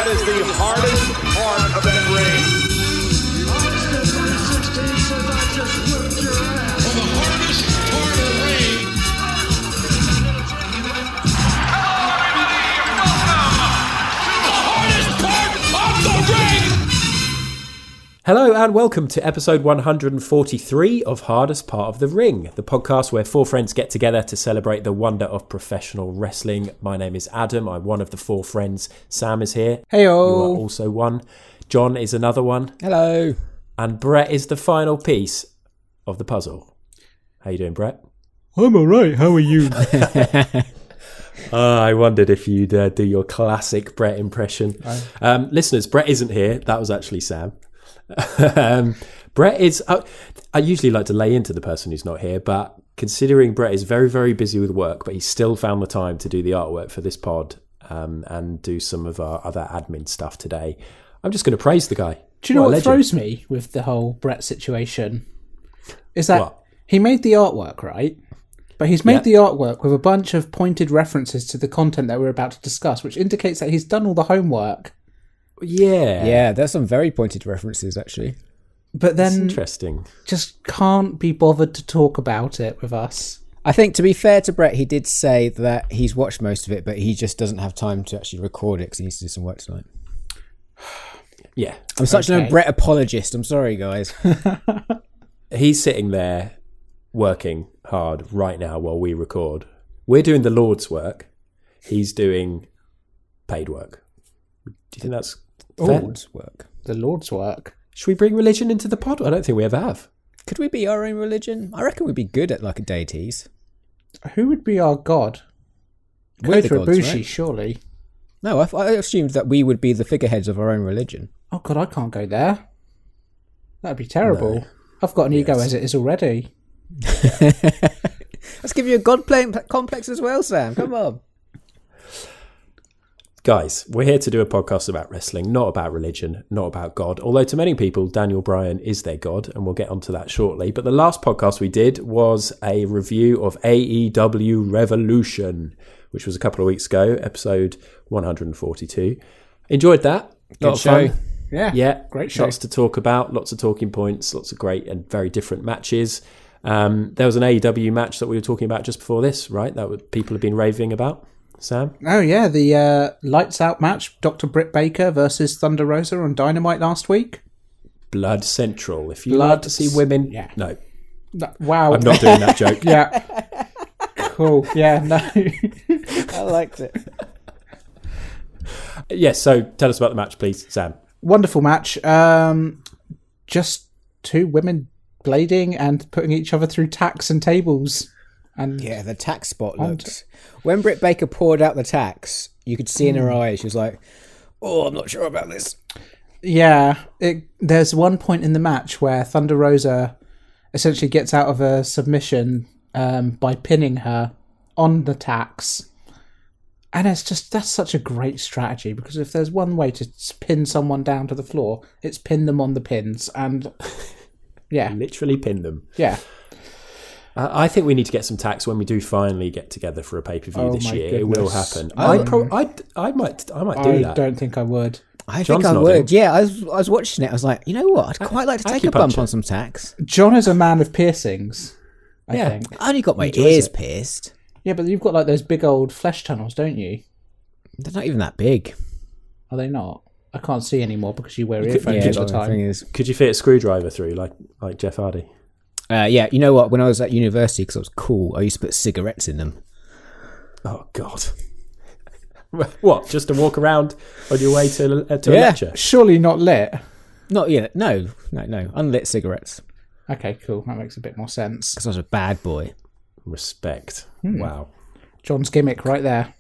That is the hardest part of that ring. For the hardest part of the ring. Hello and welcome to episode 143 of Hardest Part of the Ring, the podcast where four friends get together to celebrate the wonder of professional wrestling. My name is Adam, I'm one of the four friends. Sam is here. Heyo. You are also one. John is another one. Hello. And Brett is the final piece of the puzzle. How you doing, Brett? I'm alright, how are you? I wondered if you'd do your classic Brett impression. Listeners, Brett isn't here. That was actually Sam. Brett is I usually like to lay into the person who's not here, but considering Brett is very, very busy with work, but he still found the time to do the artwork for this pod and do some of our other admin stuff today. I'm just going to praise the guy. Do you know what throws me with the whole Brett situation? Is that he made the artwork, right? But he's made the artwork with a bunch of pointed references to the content that we're about to discuss, which indicates that he's done all the homework. Yeah, there's some very pointed references, actually. But then interesting. Just can't be bothered to talk about it with us. I think, to be fair to Brett, he did say that he's watched most of it, but he just doesn't have time to actually record it because he needs to do some work tonight. Yeah. I'm such an Brett apologist. I'm sorry, guys. He's sitting there working hard right now while we record. We're doing the Lord's work. He's doing paid work. Do you think that's Lord's work? The Lord's work. Should we bring religion into the pod? I don't think we ever have. Could we be our own religion? I reckon we'd be good at like deities. Who would be our god? We're the Kota gods, Ibushi, right? Surely. No, I assumed that we would be the figureheads of our own religion. Oh god, I can't go there. That'd be terrible. No. I've got an ego as it is already. Let's give you a god playing complex as well, Sam. Come on. Guys, we're here to do a podcast about wrestling, not about religion, not about God. Although to many people, Daniel Bryan is their God, and we'll get onto that shortly. But the last podcast we did was a review of AEW Revolution, which was a couple of weeks ago, episode 142. Enjoyed that. Good show. Fun. Yeah, great show. Lots to talk about, lots of talking points, lots of great and very different matches. There was an AEW match that we were talking about just before this, right? That people have been raving about. Sam? Oh, yeah, the Lights Out match, Dr. Britt Baker versus Thunder Rosa on Dynamite last week. Blood Central. If you like to see women... Yeah. No. Wow. I'm not doing that joke. Yeah. Cool. Yeah, no. I liked it. Yes, so tell us about the match, please, Sam. Wonderful match. Just two women blading and putting each other through tacks and tables. And yeah, the tax spot looks. When Britt Baker poured out the tax, you could see in her eyes, she was like, "Oh, I'm not sure about this." Yeah, there's one point in the match where Thunder Rosa essentially gets out of a submission by pinning her on the tax. And that's such a great strategy, because if there's one way to pin someone down to the floor, it's pin them on the pins. And yeah. Literally pin them. Yeah. I think we need to get some tax when we do finally get together for a pay-per-view this year. Goodness. It will happen. I might do that. I don't think I would. I John's think I nodding. would. Yeah, I was watching it. I was like, you know what? I'd quite like to take a bump on some tax. John is a man of piercings, I think. I only got my ears pierced. Yeah, but you've got like those big old flesh tunnels, don't you? They're not even that big. Are they not? I can't see anymore because you wear earphones all the time. Could you fit a screwdriver through like Jeff Hardy? Yeah, you know what? When I was at university, because I was cool, I used to put cigarettes in them. Oh, God. What? Just to walk around on your way to a lecture? Surely not lit. Not yet. No. Unlit cigarettes. Okay, cool. That makes a bit more sense. Because I was a bad boy. Respect. Wow. John's gimmick right there.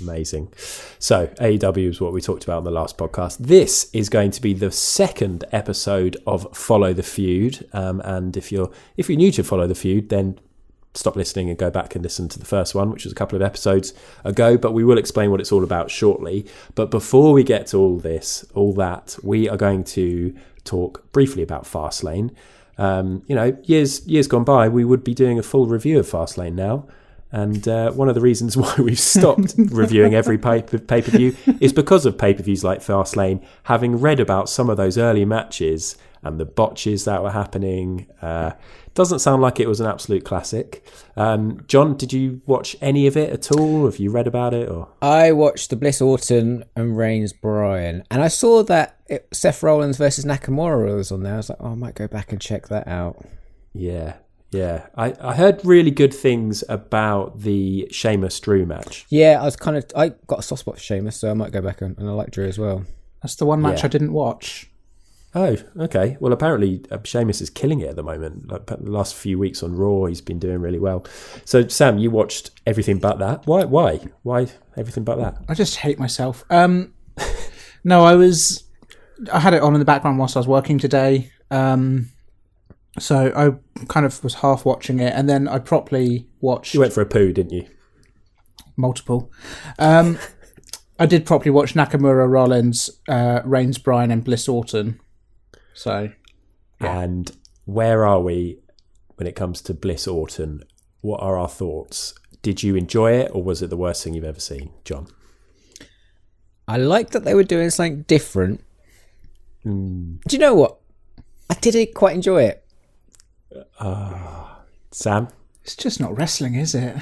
Amazing. So AEW is what we talked about on the last podcast. This is going to be the second episode of Follow the Feud. And if you're new to Follow the Feud, then stop listening and go back and listen to the first one, which was a couple of episodes ago. But we will explain what it's all about shortly. But before we get to all that, we are going to talk briefly about Fastlane. Years gone by, we would be doing a full review of Fastlane now. And one of the reasons why we've stopped reviewing every pay-per-view is because of pay-per-views like Fastlane, having read about some of those early matches and the botches that were happening. Doesn't sound like it was an absolute classic. John, did you watch any of it at all? Have you read about it? Or I watched the Bliss Orton and Reigns Bryan, and I saw that Seth Rollins versus Nakamura was on there. I was like, oh, I might go back and check that out. Yeah. I heard really good things about the Sheamus Drew match. Yeah, I got a soft spot for Sheamus, so I might go back and I like Drew as well. That's the one match I didn't watch. Oh, okay. Well, apparently Sheamus is killing it at the moment. Like the last few weeks on Raw, he's been doing really well. So, Sam, you watched everything but that. Why everything but that? I just hate myself. No, I had it on in the background whilst I was working today. So I kind of was half watching it, and then I properly watched... You went for a poo, didn't you? Multiple. I did properly watch Nakamura, Rollins, Reigns, Bryan, and Bliss Orton. So, and where are we when it comes to Bliss Orton? What are our thoughts? Did you enjoy it, or was it the worst thing you've ever seen, John? I liked that they were doing something different. Do you know what? I did quite enjoy it. Sam? It's just not wrestling, is it?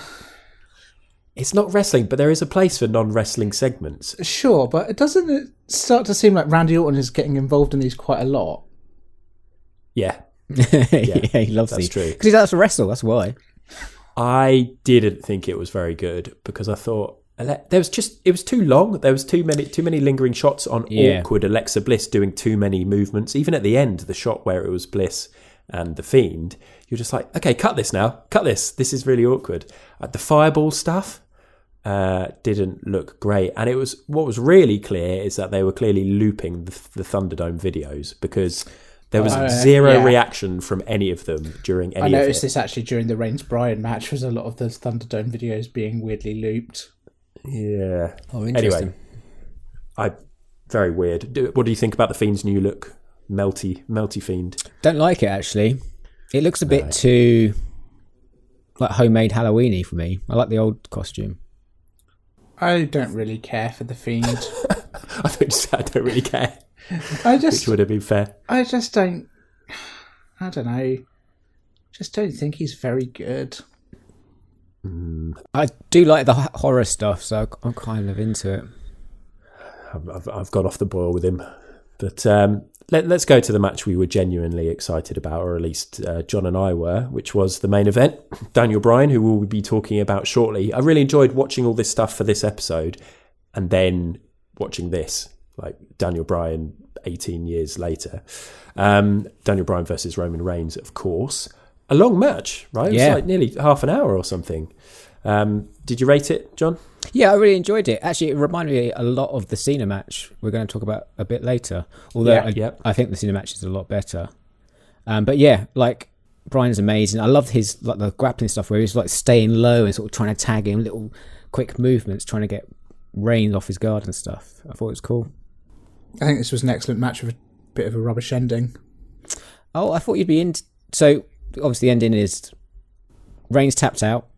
It's not wrestling, but there is a place for non-wrestling segments. Sure, but doesn't it start to seem like Randy Orton is getting involved in these quite a lot? Yeah. Yeah, he loves these. That's true. Because he likes to wrestle, that's why. I didn't think it was very good because I thought it was too long. There was too many lingering shots on awkward Alexa Bliss doing too many movements. Even at the end, the shot where it was Bliss and the Fiend, you're just like, okay, cut this now. Cut this. This is really awkward. The fireball stuff didn't look great. And what was really clear is that they were clearly looping the Thunderdome videos because there was zero reaction from any of them during any of it. I noticed this actually during the Reigns Bryan match, was a lot of the Thunderdome videos being weirdly looped. Yeah. Oh, interesting. Anyway, very weird. What do you think about the Fiend's new look? Melty Fiend. Don't like it, actually. It looks a bit too like homemade Halloween-y for me. I like the old costume. I don't really care for the Fiend. I thought you said I don't really care. Which would have been fair. I don't know. Just don't think he's very good. I do like the horror stuff, so I'm kind of into it. I've got off the boil with him. But let's go to the match we were genuinely excited about, or at least John and I were, which was the main event. Daniel Bryan, who we'll be talking about shortly. I really enjoyed watching all this stuff for this episode and then watching this, like Daniel Bryan 18 years later. Daniel Bryan versus Roman Reigns, of course. A long match, right? It was like nearly half an hour or something. Did you rate it, John? Yeah, I really enjoyed it. Actually, it reminded me a lot of the Cena match we're going to talk about a bit later. Although I think the Cena match is a lot better. But yeah, like Bryan's amazing. I loved his the grappling stuff where he's like staying low and sort of trying to tag him, little quick movements, trying to get Reigns off his guard and stuff. I thought it was cool. I think this was an excellent match with a bit of a rubbish ending. Oh, I thought you'd be in. So obviously the ending is Reigns tapped out.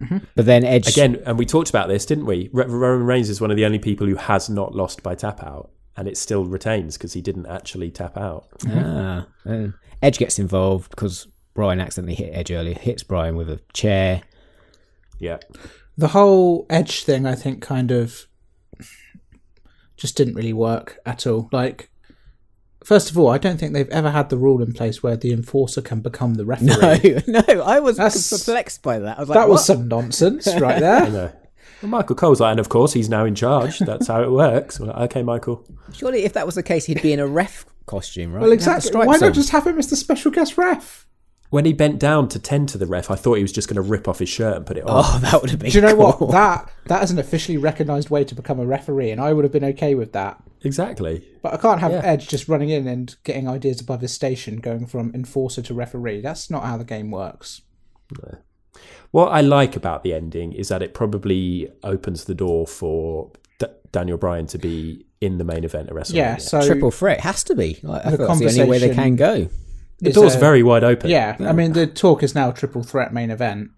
Mm-hmm. But then Edge... Again, and we talked about this, didn't we? Roman Reigns is one of the only people who has not lost by tap out, and it still retains because he didn't actually tap out. And Edge gets involved because Bryan accidentally hit Edge earlier, hits Bryan with a chair. Yeah. The whole Edge thing, I think, kind of just didn't really work at all. Like, first of all, I don't think they've ever had the rule in place where the enforcer can become the referee. No, I was perplexed by that. I was like, that was some nonsense right there. I know. Well, Michael Cole's like, and of course he's now in charge. That's how it works. We're like, okay, Michael. Surely if that was the case, he'd be in a ref costume, right? Well, exactly. Why not just have him as the special guest ref? When he bent down to tend to the ref, I thought he was just going to rip off his shirt and put it on. Oh, that would have been Do you know cool. what? That is an officially recognised way to become a referee, and I would have been okay with that. Exactly. But I can't have Edge just running in and getting ideas above his station, going from enforcer to referee. That's not how the game works. No. What I like about the ending is that it probably opens the door for Daniel Bryan to be in the main event at WrestleMania. Yeah, so triple threat has to be. Like, I thought that's the only way they can go. The door's very wide open. Yeah, I mean, the talk is now triple threat main event.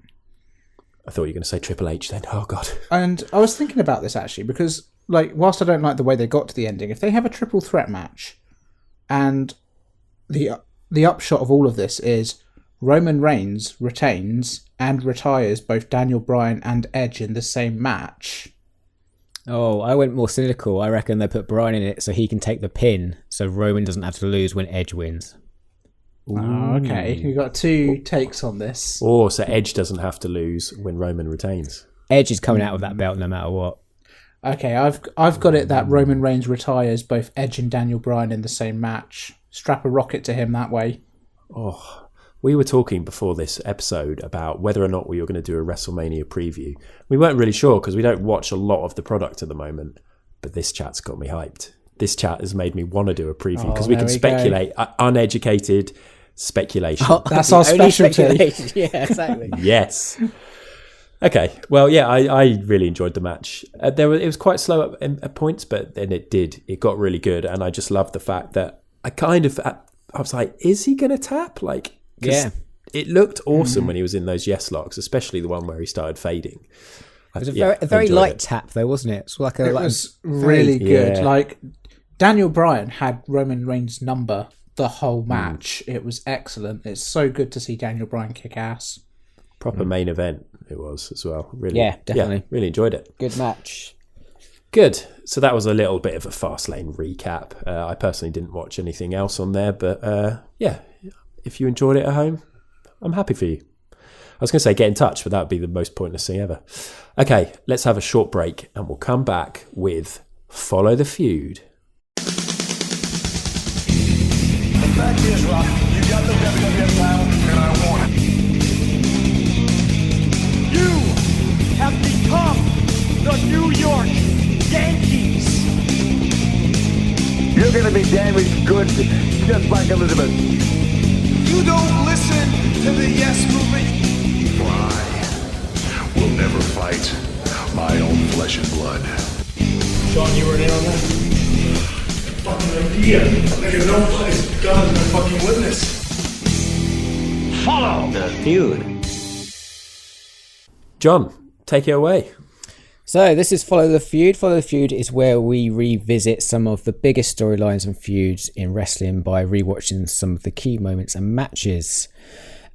I thought you were going to say Triple H then. Oh, God. And I was thinking about this, actually, because, like, whilst I don't like the way they got to the ending, if they have a triple threat match, and the upshot of all of this is Roman Reigns retains and retires both Daniel Bryan and Edge in the same match. Oh, I went more cynical. I reckon they put Bryan in it so he can take the pin, so Roman doesn't have to lose when Edge wins. Oh, okay. You've got two takes on this. Or so Edge doesn't have to lose when Roman retains. Edge is coming out with that belt no matter what. Okay, I've got it that Roman Reigns retires both Edge and Daniel Bryan in the same match. Strap a rocket to him that way. Oh, we were talking before this episode about whether or not we were going to do a WrestleMania preview. We weren't really sure because we don't watch a lot of the product at the moment, but this chat's got me hyped. This chat has made me want to do a preview because we can speculate. Uneducated speculation. Oh, that's our specialty. Yeah, exactly. Yes. Okay. Well, yeah, I really enjoyed the match. It was quite slow at points, but then it got really good, and I just loved the fact that I was like, is he going to tap? Like, yeah, it looked awesome when he was in those yes locks, especially the one where he started fading. It was a very light tap, though, wasn't it? It was really good. Yeah. Like, Daniel Bryan had Roman Reigns' number the whole match. It was excellent. It's so good to see Daniel Bryan kick ass. Proper main event it was as well. Really, yeah, definitely. Yeah, really enjoyed it. Good match. Good. So that was a little bit of a Fastlane recap. I personally didn't watch anything else on there, but yeah, if you enjoyed it at home, I'm happy for you. I was going to say get in touch, but that would be the most pointless thing ever. Okay, let's have a short break and we'll come back with Follow the Feud. The fact is, Rock, you got the WWF title, and I want it. You have become the New York Yankees. You're gonna be damaged good, just like Elizabeth. You don't listen to the yes movement. I will never fight my own flesh and blood. Sean, you were in on that? Fucking idea. Nigga, no place. God's my fucking witness. Follow the Feud. John, take it away. So this is Follow the Feud. Follow the Feud is where we revisit some of the biggest storylines and feuds in wrestling by rewatching some of the key moments and matches.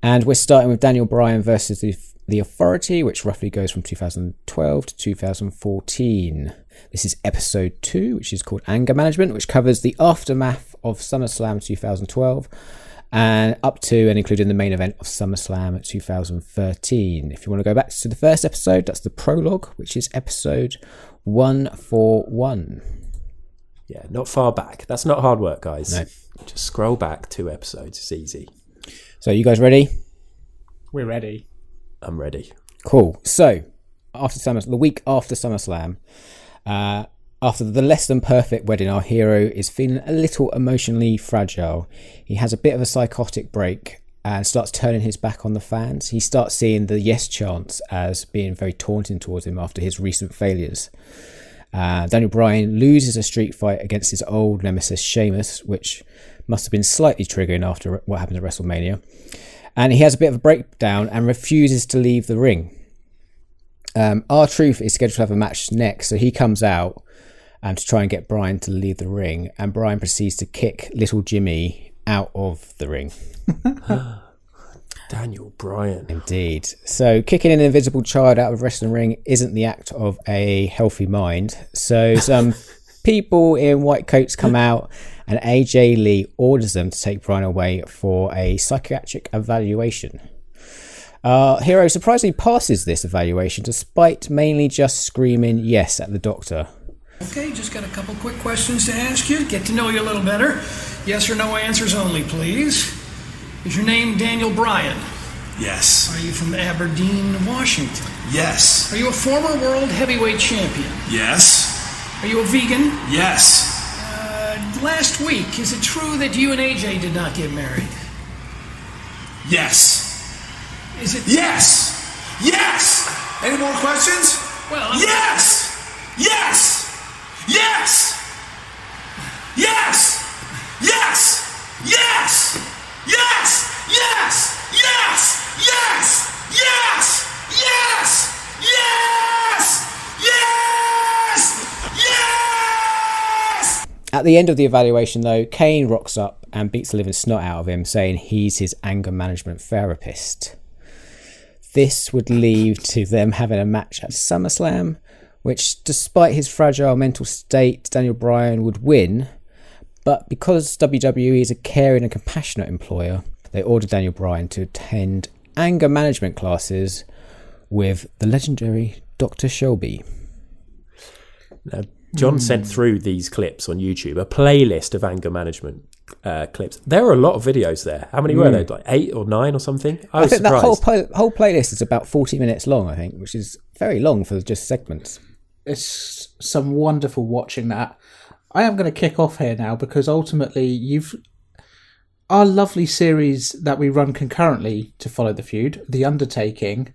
And we're starting with Daniel Bryan versus the Authority, which roughly goes from 2012 to 2014. This is episode 2, which is called Anger Management, which covers the aftermath of SummerSlam 2012 and up to and including the main event of SummerSlam 2013. If you want to go back to the first episode, that's the prologue, which is episode 141. Yeah, not far back. That's not hard work, guys. No. Just scroll back 2 episodes. It's easy. So you guys ready? We're ready. I'm ready. Cool. So the week after SummerSlam, after the less than perfect wedding, our hero is feeling a little emotionally fragile. He has a bit of a psychotic break and starts turning his back on the fans. He starts seeing the yes chants as being very taunting towards him after his recent failures. Daniel Bryan loses a street fight against his old nemesis Sheamus, which must have been slightly triggering after what happened at WrestleMania. And he has a bit of a breakdown and refuses to leave the ring. R-Truth is scheduled to have a match next, so he comes out to try and get Bryan to leave the ring, and Bryan proceeds to kick little Jimmy out of the ring. Daniel Bryan. Indeed. So kicking an invisible child out of a wrestling ring isn't the act of a healthy mind. So some people in white coats come out and AJ Lee orders them to take Bryan away for a psychiatric evaluation. Hero surprisingly passes this evaluation despite mainly just screaming yes at the doctor. Okay, just got a couple quick questions to ask you. Get to know you a little better. Yes or no answers only, please. Is your name Daniel Bryan? Yes. Are you from Aberdeen, Washington? Yes. Are you a former world heavyweight champion? Yes. Are you a vegan? Yes. Last week, is it true that you and AJ did not get married? Yes. Is it? Yes. Yes. Any more questions? Well, yes. Yes. Yes. Yes. Yes. Yes. Yes. Yes. Yes. Yes. Yes. Yes. Yes! Yes! Yes! Yes! At the end of the evaluation, though, Kane rocks up and beats the living snot out of him, saying he's his anger management therapist. This would lead to them having a match at SummerSlam, which, despite his fragile mental state, Daniel Bryan would win. But because WWE is a caring and compassionate employer, they ordered Daniel Bryan to attend anger management classes with the legendary Dr. Shelby. Now, John sent through these clips on YouTube, a playlist of anger management clips. There are a lot of videos there. How many were there? Like 8 or 9 or something? I think surprised. that whole playlist is about 40 minutes long, I think, which is very long for just segments. It's some wonderful watching that. I am going to kick off here now because ultimately our lovely series that we run concurrently to follow the feud, The Undertaking.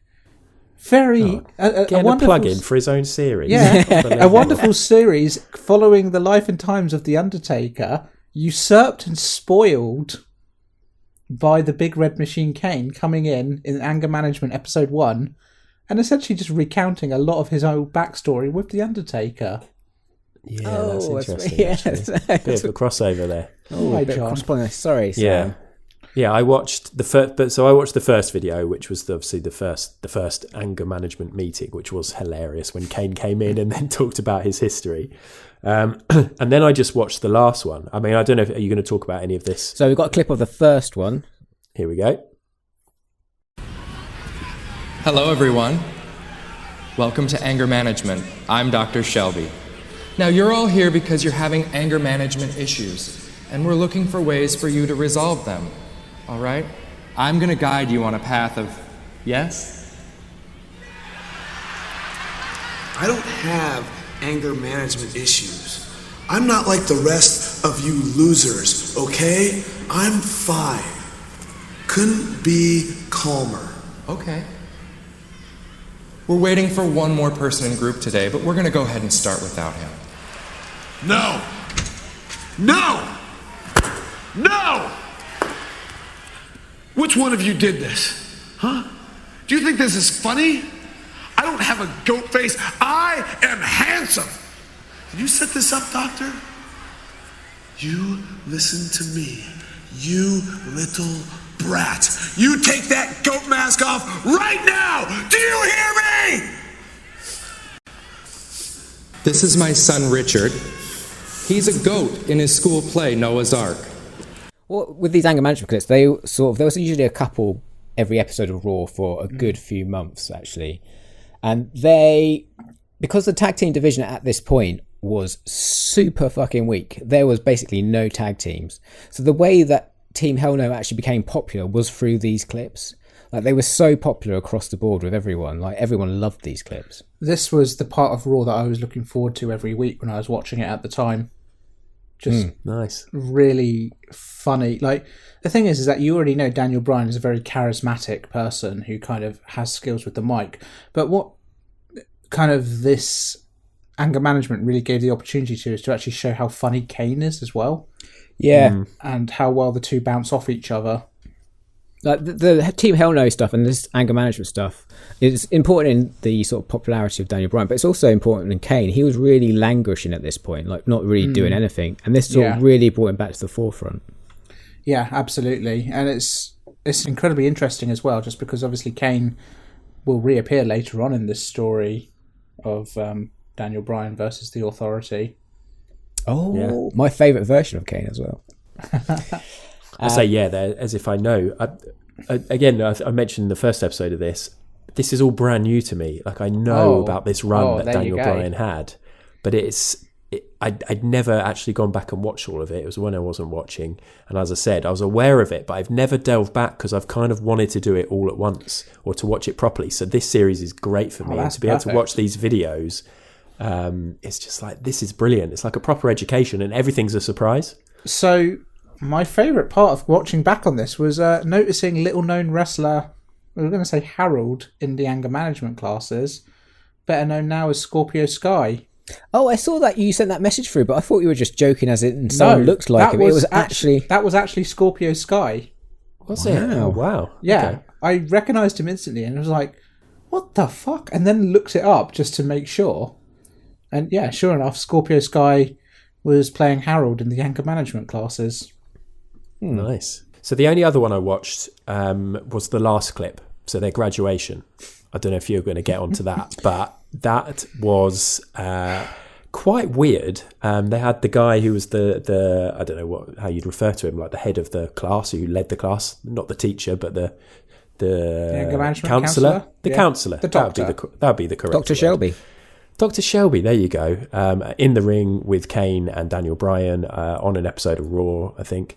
A wonderful plug in for his own series. Yeah, a wonderful series following the life and times of The Undertaker, usurped and spoiled by the Big Red Machine Kane coming in Anger Management Episode 1 and essentially just recounting a lot of his own backstory with The Undertaker. Yeah, that's interesting. Bit of a crossover there. Hi, John. Sorry, Sam. Yeah, I watched the first. So I watched the first video, which was obviously the first anger management meeting, which was hilarious when Kane came in and then talked about his history. And then I just watched the last one. I mean, I don't know if are you going to talk about any of this. So we've got a clip of the first one. Here we go. Hello, everyone. Welcome to Anger Management. I'm Dr. Shelby. Now, you're all here because you're having anger management issues, and we're looking for ways for you to resolve them. All right? I'm going to guide you on a path of yes? I don't have anger management issues. I'm not like the rest of you losers, okay? I'm fine. Couldn't be calmer. Okay. We're waiting for one more person in group today, but we're going to go ahead and start without him. No! No! No! Which one of you did this? Huh? Do you think this is funny? I don't have a goat face. I am handsome. Did you set this up, doctor? You listen to me, you little brat. You take that goat mask off right now! Do you hear me? This is my son, Richard. He's a goat in his school play, Noah's Ark. Well, with these anger management clips, there was usually a couple every episode of Raw for a good few months, actually. And because the tag team division at this point was super fucking weak, there was basically no tag teams. So the way that Team Hell No actually became popular was through these clips. Like, they were so popular across the board with everyone. Like, everyone loved these clips. This was the part of Raw that I was looking forward to every week when I was watching it at the time. Just nice. Really funny. Like, the thing is that you already know Daniel Bryan is a very charismatic person who kind of has skills with the mic. But what kind of this anger management really gave the opportunity to is to actually show how funny Kane is as well. Yeah. And how well the two bounce off each other. Like the Team Hell No stuff and this anger management stuff is important in the sort of popularity of Daniel Bryan, but it's also important in Kane. He was really languishing at this point, like not really doing anything, and this sort of really brought him back to the forefront. Yeah, absolutely, and it's incredibly interesting as well, just because obviously Kane will reappear later on in this story of Daniel Bryan versus the Authority. Oh, my favourite version of Kane as well. I say there as if I know. I mentioned in the first episode of this. This is all brand new to me. Like, I know about this run that Daniel Bryan had, but I'd never actually gone back and watched all of it. It was when I wasn't watching, and as I said, I was aware of it, but I've never delved back because I've kind of wanted to do it all at once or to watch it properly. So this series is great for me, and to be able to watch these videos, it's just like, this is brilliant. It's like a proper education, and everything's a surprise. So my favourite part of watching back on this was noticing little-known wrestler, we were going to say Harold, in the anger management classes, better known now as Scorpio Sky. Oh, I saw that you sent that message through, but I thought you were just joking as it someone looked like him. It was actually... That was actually Scorpio Sky. Was it? Oh, wow. Yeah. Okay. I recognised him instantly and I was like, what the fuck? And then looked it up just to make sure. And yeah, sure enough, Scorpio Sky was playing Harold in the anger management classes. Nice. So the only other one I watched was the last clip. So their graduation. I don't know if you're going to get onto that, but that was quite weird. They had the guy who was the I don't know how you'd refer to him, like the head of the class, who led the class, not the teacher, but the anger management counsellor. The yeah. counsellor. The doctor. That would be the correct Dr. word. Shelby. Dr. Shelby, there you go. In the ring with Kane and Daniel Bryan on an episode of Raw, I think.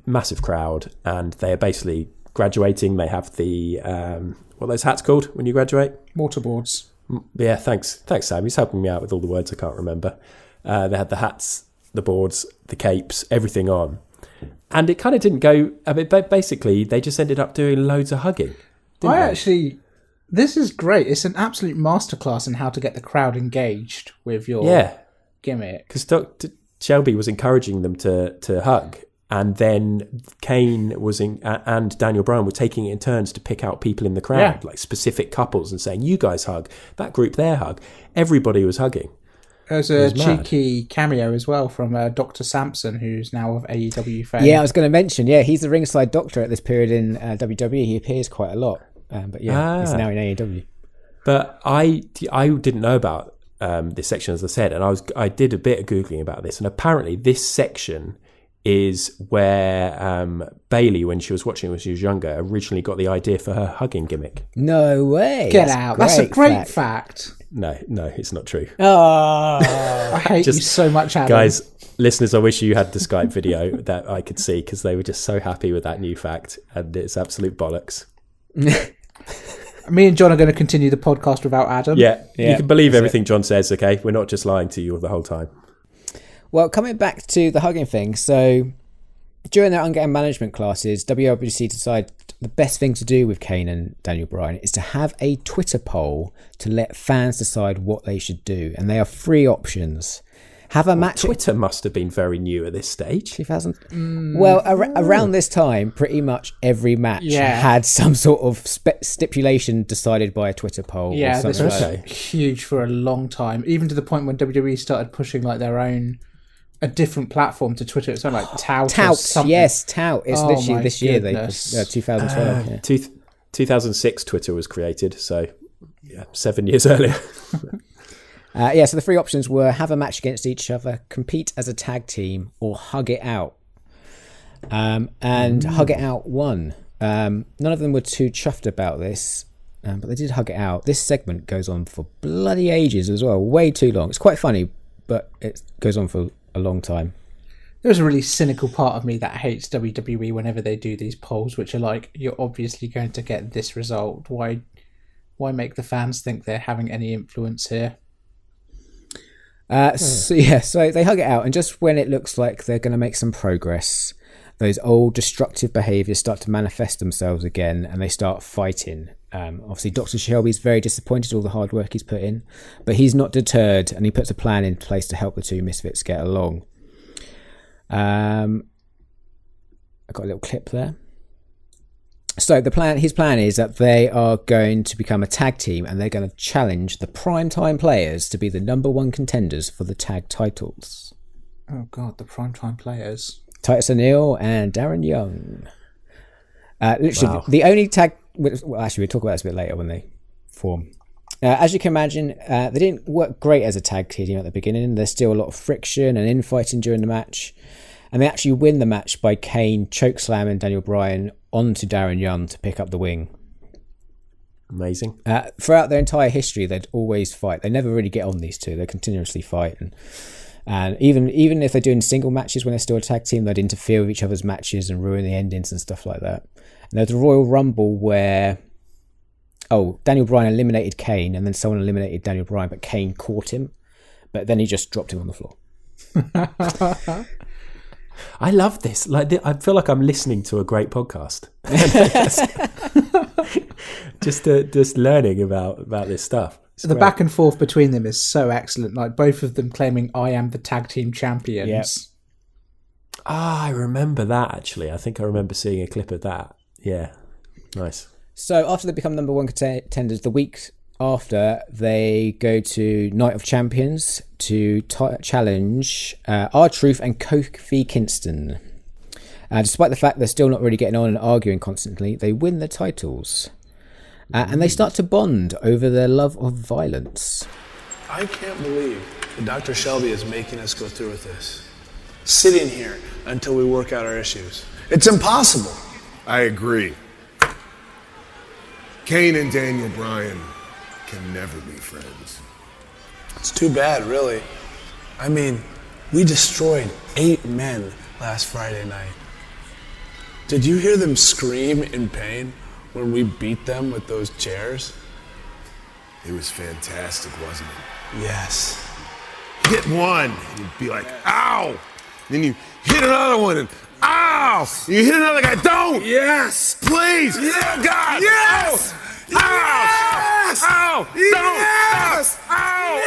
Massive crowd, and they are basically graduating. They have the what are those hats called when you graduate? Mortarboards. Yeah, thanks Sam. He's helping me out with all the words I can't remember. They had the hats, the boards, the capes, everything on, and it kind of didn't go. I mean, basically, they just ended up doing loads of hugging. This is great. It's an absolute masterclass in how to get the crowd engaged with your gimmick. Because Dr. Shelby was encouraging them to hug. And then Kane and Daniel Bryan were taking it in turns to pick out people in the crowd, like specific couples, and saying, "You guys hug, that group there hug." Everybody was hugging. There's a cheeky cameo as well from Dr. Sampson, who's now of AEW fame. Yeah, I was going to mention. Yeah, he's the ringside doctor at this period in WWE. He appears quite a lot, but he's now in AEW. But I didn't know about this section, as I said, and I did a bit of googling about this, and apparently this section is where Bayley, when she was watching when she was younger, originally got the idea for her hugging gimmick. No way. Get out. That's a great fact. No, it's not true. Oh, I hate you so much, Adam. Guys, listeners, I wish you had the Skype video that I could see, because they were just so happy with that new fact, and it's absolute bollocks. Me and John are going to continue the podcast without Adam. Yeah, you can believe everything John says, okay? We're not just lying to you the whole time. Well, coming back to the hugging thing, so during their anger management classes, WWC decided the best thing to do with Kane and Daniel Bryan is to have a Twitter poll to let fans decide what they should do. And they have 3 options. Have a match. Twitter must have been very new at this stage. 2000. Well, around this time, pretty much every match had some sort of stipulation decided by a Twitter poll. Yeah, or this was huge for a long time, even to the point when WWE started pushing like their own a different platform to Twitter. It's something like Tout. Yes, Tout. It's literally this year. 2012. 2006 Twitter was created, so 7 years earlier. So the 3 options were have a match against each other, compete as a tag team, or hug it out. And hug it out won. None of them were too chuffed about this, but they did hug it out. This segment goes on for bloody ages as well, way too long. It's quite funny, but it goes on for a long time. There's a really cynical part of me that hates WWE whenever they do these polls, which are like, you're obviously going to get this result. Why make the fans think they're having any influence here? So they hug it out, and just when it looks like they're going to make some progress, those old destructive behaviours start to manifest themselves again, and they start fighting. Obviously, Dr. Shelby's very disappointed all the hard work he's put in, but he's not deterred, and he puts a plan in place to help the 2 misfits get along. I got a little clip there. So his plan is that they are going to become a tag team, and they're going to challenge the primetime players to be the number 1 contenders for the tag titles. Oh God, the primetime players. Titus O'Neil and Darren Young. The only tag... Well, actually, we'll talk about this a bit later when they form. As you can imagine, they didn't work great as a tag team at the beginning. There's still a lot of friction and infighting during the match. And they actually win the match by Kane chokeslamming Daniel Bryan onto Darren Young to pick up the wing. Amazing. Throughout their entire history, they'd always fight. They never really get on, these two. They continuously fight. And even if they're doing single matches when they're still a tag team, they'd interfere with each other's matches and ruin the endings and stuff like that. And there's a Royal Rumble where Daniel Bryan eliminated Kane, and then someone eliminated Daniel Bryan, but Kane caught him. But then he just dropped him on the floor. I love this. I feel like I'm listening to a great podcast. just learning about this stuff. It's the great. back and forth between them is so excellent. Like both of them claiming, "I am the tag team champions." Yep. I remember that actually. I think I remember seeing a clip of that. Yeah, nice. So after they become number one contenders, the week after, they go to Night of Champions to challenge R-Truth and Kofi Kingston. Despite the fact they're still not really getting on and arguing constantly, they win the titles. And they start to bond over their love of violence. I can't believe that Dr. Shelby is making us go through with this. Sitting here until we work out our issues. It's impossible. I agree. Kane and Daniel Bryan can never be friends. It's too bad, really. I mean, we destroyed 8 men last Friday night. Did you hear them scream in pain when we beat them with those chairs? It was fantastic, wasn't it? Yes. Hit one, and you'd be like, ow! Then you hit another one, and ow! You hit another guy, don't! Yes! Please! Yeah. God! Yes! Ow! Yes! Ow! Don't! Yes! Ow!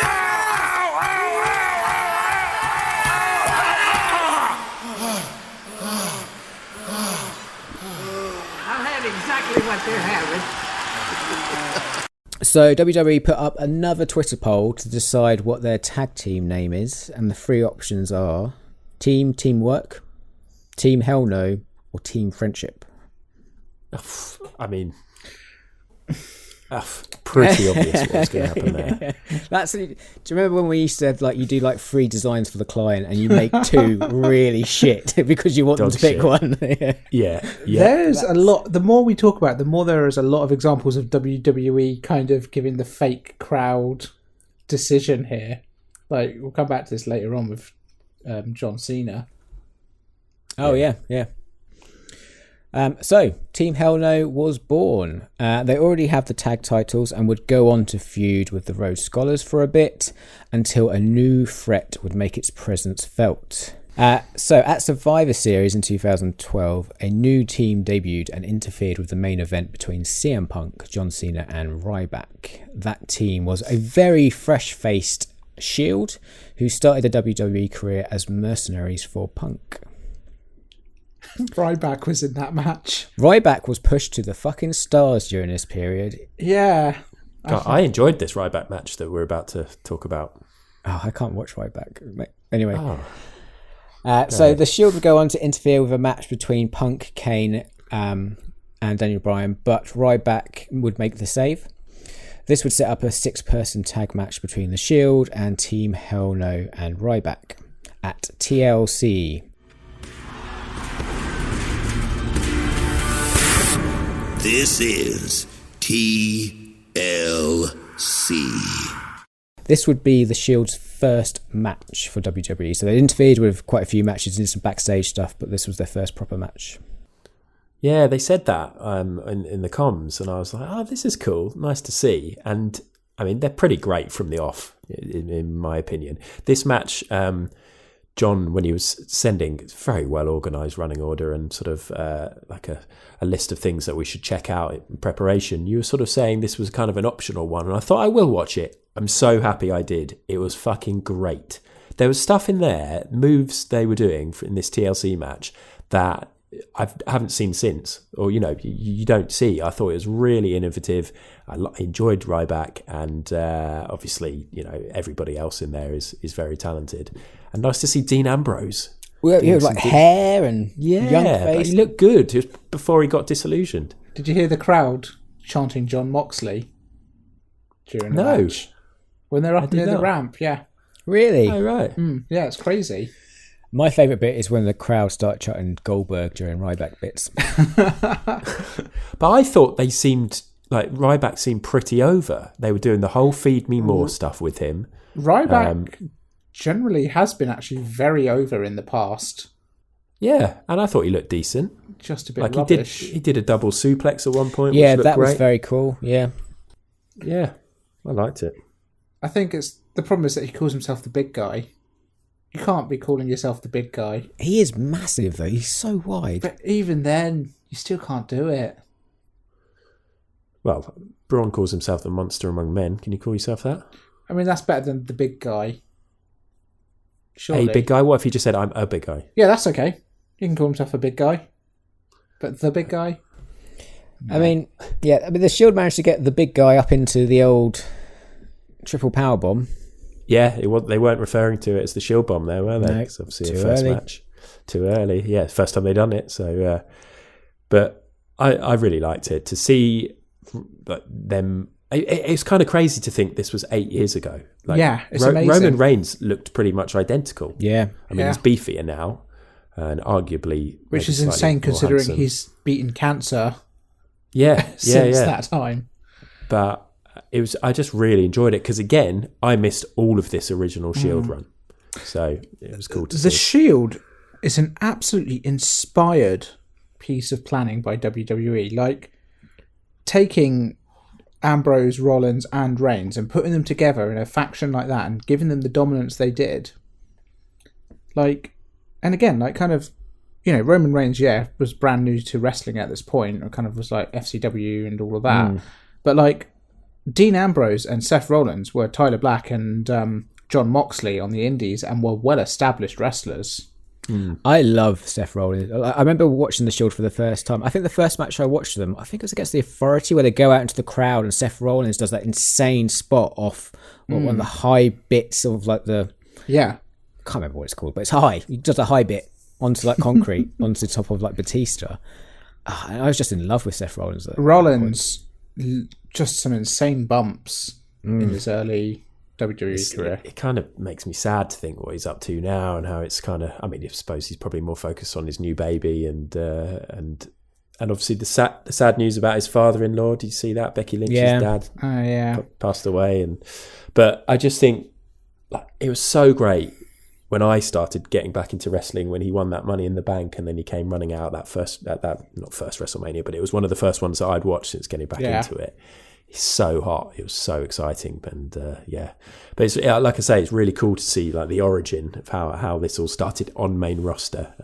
Ow! Ow! I'll have exactly what they're having. So WWE put up another Twitter poll to decide what their tag team name is, and the 3 options are Team Teamwork, Team Hell No, or Team Friendship. I mean, pretty obvious what's going to happen there. Do you remember when we used to have, like, you do like 3 designs for the client and you make 2 really shit because you want them to pick one? Yeah. There's a lot. The more we talk about it, the more there is a lot of examples of WWE kind of giving the fake crowd decision here. Like, we'll come back to this later on with John Cena. Oh, yeah. So, Team Hell No was born. They already have the tag titles and would go on to feud with the Rhodes Scholars for a bit until a new threat would make its presence felt. So, at Survivor Series in 2012, a new team debuted and interfered with the main event between CM Punk, John Cena and Ryback. That team was a very fresh-faced Shield who started their WWE career as mercenaries for Punk. Ryback was in that match. Ryback was pushed to the fucking stars during this period. Yeah. God, I enjoyed this Ryback match that we're about to talk about. Oh, I can't watch Ryback. Anyway. So the Shield would go on to interfere with a match between Punk, Kane, and Daniel Bryan, but Ryback would make the save. This would set up a 6-person tag match between the Shield and Team Hell No and Ryback at TLC. This is TLC. This would be the Shield's first match for WWE. So they interfered with quite a few matches, did some backstage stuff, but this was their first proper match. Yeah, they said that in the comms, and I was like, oh, this is cool, nice to see. And I mean, they're pretty great from the off, in my opinion. This match, John, when he was sending very well organised running order and sort of like a list of things that we should check out in preparation, you were sort of saying this was kind of an optional one, and I thought I will watch it. I'm so happy I did. It was fucking great. There was stuff in there, moves they were doing in this TLC match that I haven't seen since, or you don't see. I thought it was really innovative. I enjoyed Ryback, and obviously everybody else in there is very talented, and nice to see Dean Ambrose. Well, he had like hair and young face. He looked good just before he got disillusioned. Did you hear the crowd chanting John Moxley during the match? When they're up near the ramp, yeah. Really? Oh, right. Yeah, it's crazy. My favourite bit is when the crowd start chanting Goldberg during Ryback bits. But I thought they seemed like Ryback seemed pretty over. They were doing the whole Feed Me More stuff with him. Ryback generally has been actually very over in the past. Yeah, and I thought he looked decent. Just a bit like rubbish. He did a double suplex at one point. Yeah, which that was great. very cool. Yeah, I liked it. I think the problem is that he calls himself the big guy. You can't be calling yourself the big guy. He is massive though. He's so wide. But even then, you still can't do it. Well, Braun calls himself the monster among men. Can you call yourself that? I mean, that's better than the big guy. Surely. A big guy? What if he just said, I'm a big guy? Yeah, that's okay. You can call himself a big guy. But the big guy? I mean, the Shield managed to get the big guy up into the old triple power bomb. Yeah, they weren't referring to it as the Shield bomb there, were they? No, Because obviously the first match. Too early. Yeah, first time they'd done it. So, but I really liked it. To see them... It's kind of crazy to think this was 8 years ago. Like, it's amazing. Roman Reigns looked pretty much identical. Yeah. I mean, he's beefier now, and arguably... Which is insane considering he's beaten cancer since that time. But I just really enjoyed it because, again, I missed all of this original Shield run. So it was cool to see. The Shield is an absolutely inspired piece of planning by WWE. Like, taking Ambrose, Rollins, and Reigns and putting them together in a faction like that and giving them the dominance they did. Like, and again, like, kind of, Roman Reigns, was brand new to wrestling at this point, or kind of was like FCW and all of that. But, like, Dean Ambrose and Seth Rollins were Tyler Black and John Moxley on the indies and were well-established wrestlers. I love Seth Rollins. I remember watching The Shield for the first time. I think the first match I watched them, I think it was against The Authority, where they go out into the crowd and Seth Rollins does that insane spot off one of the high bits of like the... Yeah. I can't remember what it's called, but it's high. He does a high bit onto like concrete, onto the top of like Batista. And I was just in love with Seth Rollins. Rollins, just some insane bumps in his early WWE career. It kind of makes me sad to think what he's up to now and how it's kind of... I mean, I suppose he's probably more focused on his new baby and obviously the sad news about his father-in-law. Did you see that? Becky Lynch's dad passed away. But I just think like it was so great when I started getting back into wrestling when he won that Money in the Bank and then he came running out not first WrestleMania, but it was one of the first ones that I'd watched since getting back into it. He's so hot. It was so exciting, and but it's, like I say, it's really cool to see like the origin of how this all started on main roster.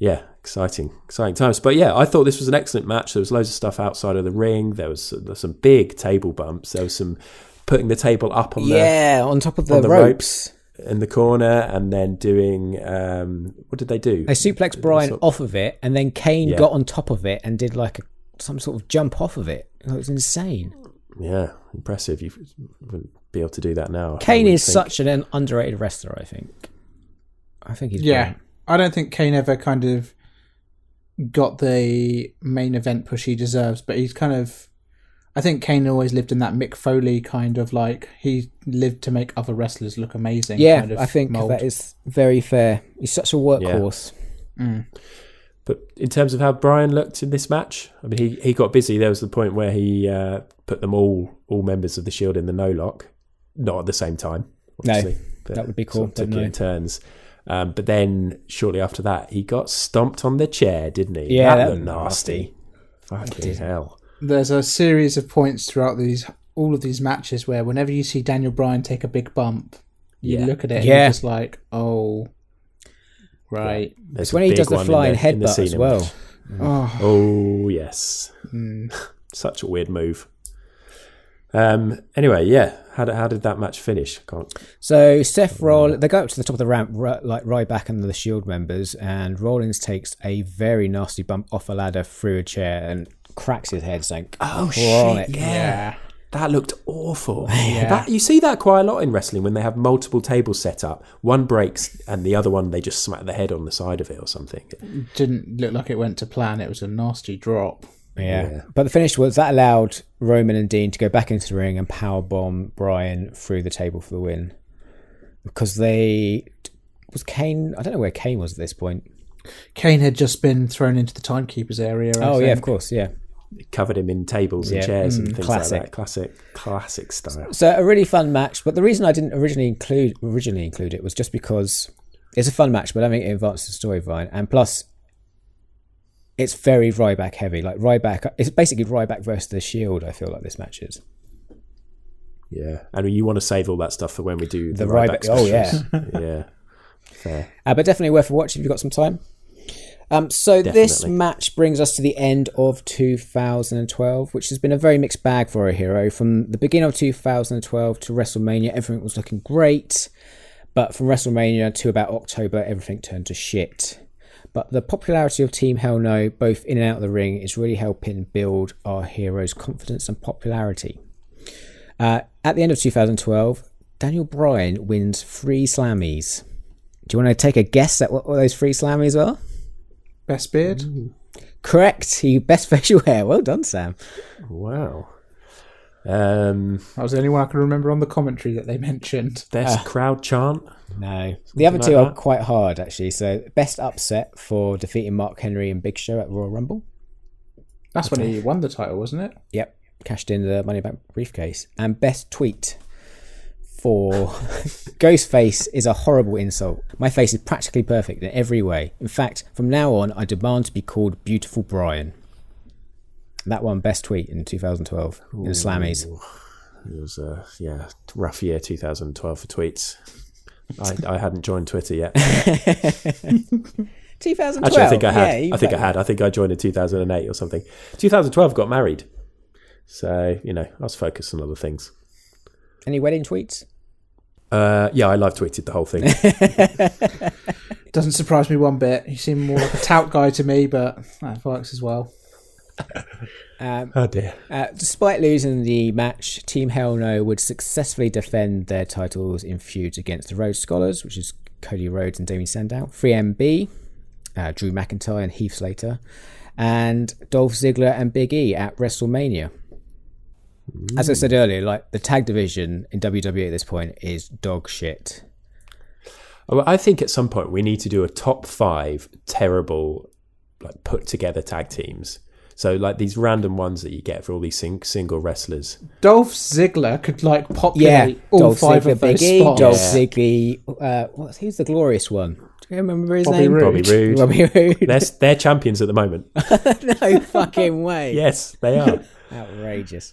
Exciting times. But I thought this was an excellent match. There was loads of stuff outside of the ring. There was some big table bumps. There was some putting the table up on on top of the ropes in the corner, and then doing what did they do? They suplexed Bryan off of it, and then Kane got on top of it and did like some sort of jump off of it. It was insane. Yeah, impressive. You wouldn't be able to do that now. Kane is such an underrated wrestler, I think. I think he's brilliant. I don't think Kane ever kind of got the main event push he deserves, but he's kind of... I think Kane always lived in that Mick Foley kind of like... He lived to make other wrestlers look amazing. Yeah, kind of I think mold. that is very fair. He's such a workhorse. Yeah. But in terms of how Bryan looked in this match, I mean, he got busy. There was the point where he put them all members of the Shield in the no lock, not at the same time, obviously. No, but that would be cool. Sort of took it in turns. But then shortly after that, he got stomped on the chair, didn't he? Yeah, that looked nasty. Fucking hell. There's a series of points throughout all of these matches where whenever you see Daniel Bryan take a big bump, you look at it and you're just like, oh... Right. Yeah, it's when he does the flying headbutt as well. Oh yes. Such a weird move. Anyway, how did that match finish? So Seth Rollins, they go up to the top of the ramp, like Ryback and the Shield members, and Rollins takes a very nasty bump off a ladder through a chair and cracks his head, saying, "Oh shit! Yeah. That looked awful. You see that quite a lot in wrestling when they have multiple tables set up. One breaks and the other one, they just smack the head on the side of it or something. It didn't look like it went to plan. It was a nasty drop. Yeah. But the finish was that allowed Roman and Dean to go back into the ring and powerbomb Bryan through the table for the win. Because was Kane... I don't know where Kane was at this point. Kane had just been thrown into the timekeeper's area. I think. Yeah, of course, yeah. Covered him in tables and chairs and things like that. Classic style. So a really fun match, but the reason I didn't originally include it was just because it's a fun match, but I don't think it advances the storyline, and plus it's very Ryback heavy. Like Ryback, it's basically Ryback versus the Shield. I feel like this match is. Yeah, and you want to save all that stuff for when we do the Ryback. Oh yeah, yeah. Fair. But definitely worth a watch if you've got some time. So this match brings us to the end of 2012, which has been a very mixed bag for a hero. From the beginning of 2012 to WrestleMania, everything was looking great. But from WrestleMania to about October, everything turned to shit. But the popularity of Team Hell No, both in and out of the ring, is really helping build our heroes' confidence and popularity. At the end of 2012, Daniel Bryan wins 3 Slammies. Do you want to take a guess at what those 3 Slammies are? Best beard? Correct. Best facial hair. Well done, Sam. Wow. That was the only one I can remember on the commentary that they mentioned. Best crowd chant? No. The other two are quite hard, actually. So, best upset for defeating Mark Henry and Big Show at Royal Rumble. That's when he won the title, wasn't it? Yep. Cashed in the Money Back briefcase. And best tweet for Ghostface is a horrible insult. My face is practically perfect in every way. In fact, from now on, I demand to be called Beautiful Bryan. That one, best tweet in 2012 in the Slammies. It was a rough year 2012 for tweets. I hadn't joined Twitter yet. 2012. Actually, I think I had. Yeah, I think I joined in 2008 or something. 2012 got married, so I was focused on other things. Any wedding tweets? Yeah, I live tweeted the whole thing. Doesn't surprise me one bit. You seem more like a tout guy to me, but that works as well. Oh dear. Despite losing the match, Team Hell No would successfully defend their titles in feuds against the Rhodes Scholars, which is Cody Rhodes and Damien Sandow, 3MB, Drew McIntyre and Heath Slater, and Dolph Ziggler and Big E at WrestleMania. As I said earlier, like the tag division in WWE at this point is dog shit. Well, I think at some point we need to do a top 5 terrible, like put together tag teams. So like these random ones that you get for all these single wrestlers. Dolph Ziggler could populate all Dolph 5 Ziggler, of those Big E, spots. Dolph Ziggler, who's the glorious one? Do you remember his Bobby name? Roode. Bobby Roode. They're champions at the moment. No fucking way. Yes, they are. Outrageous.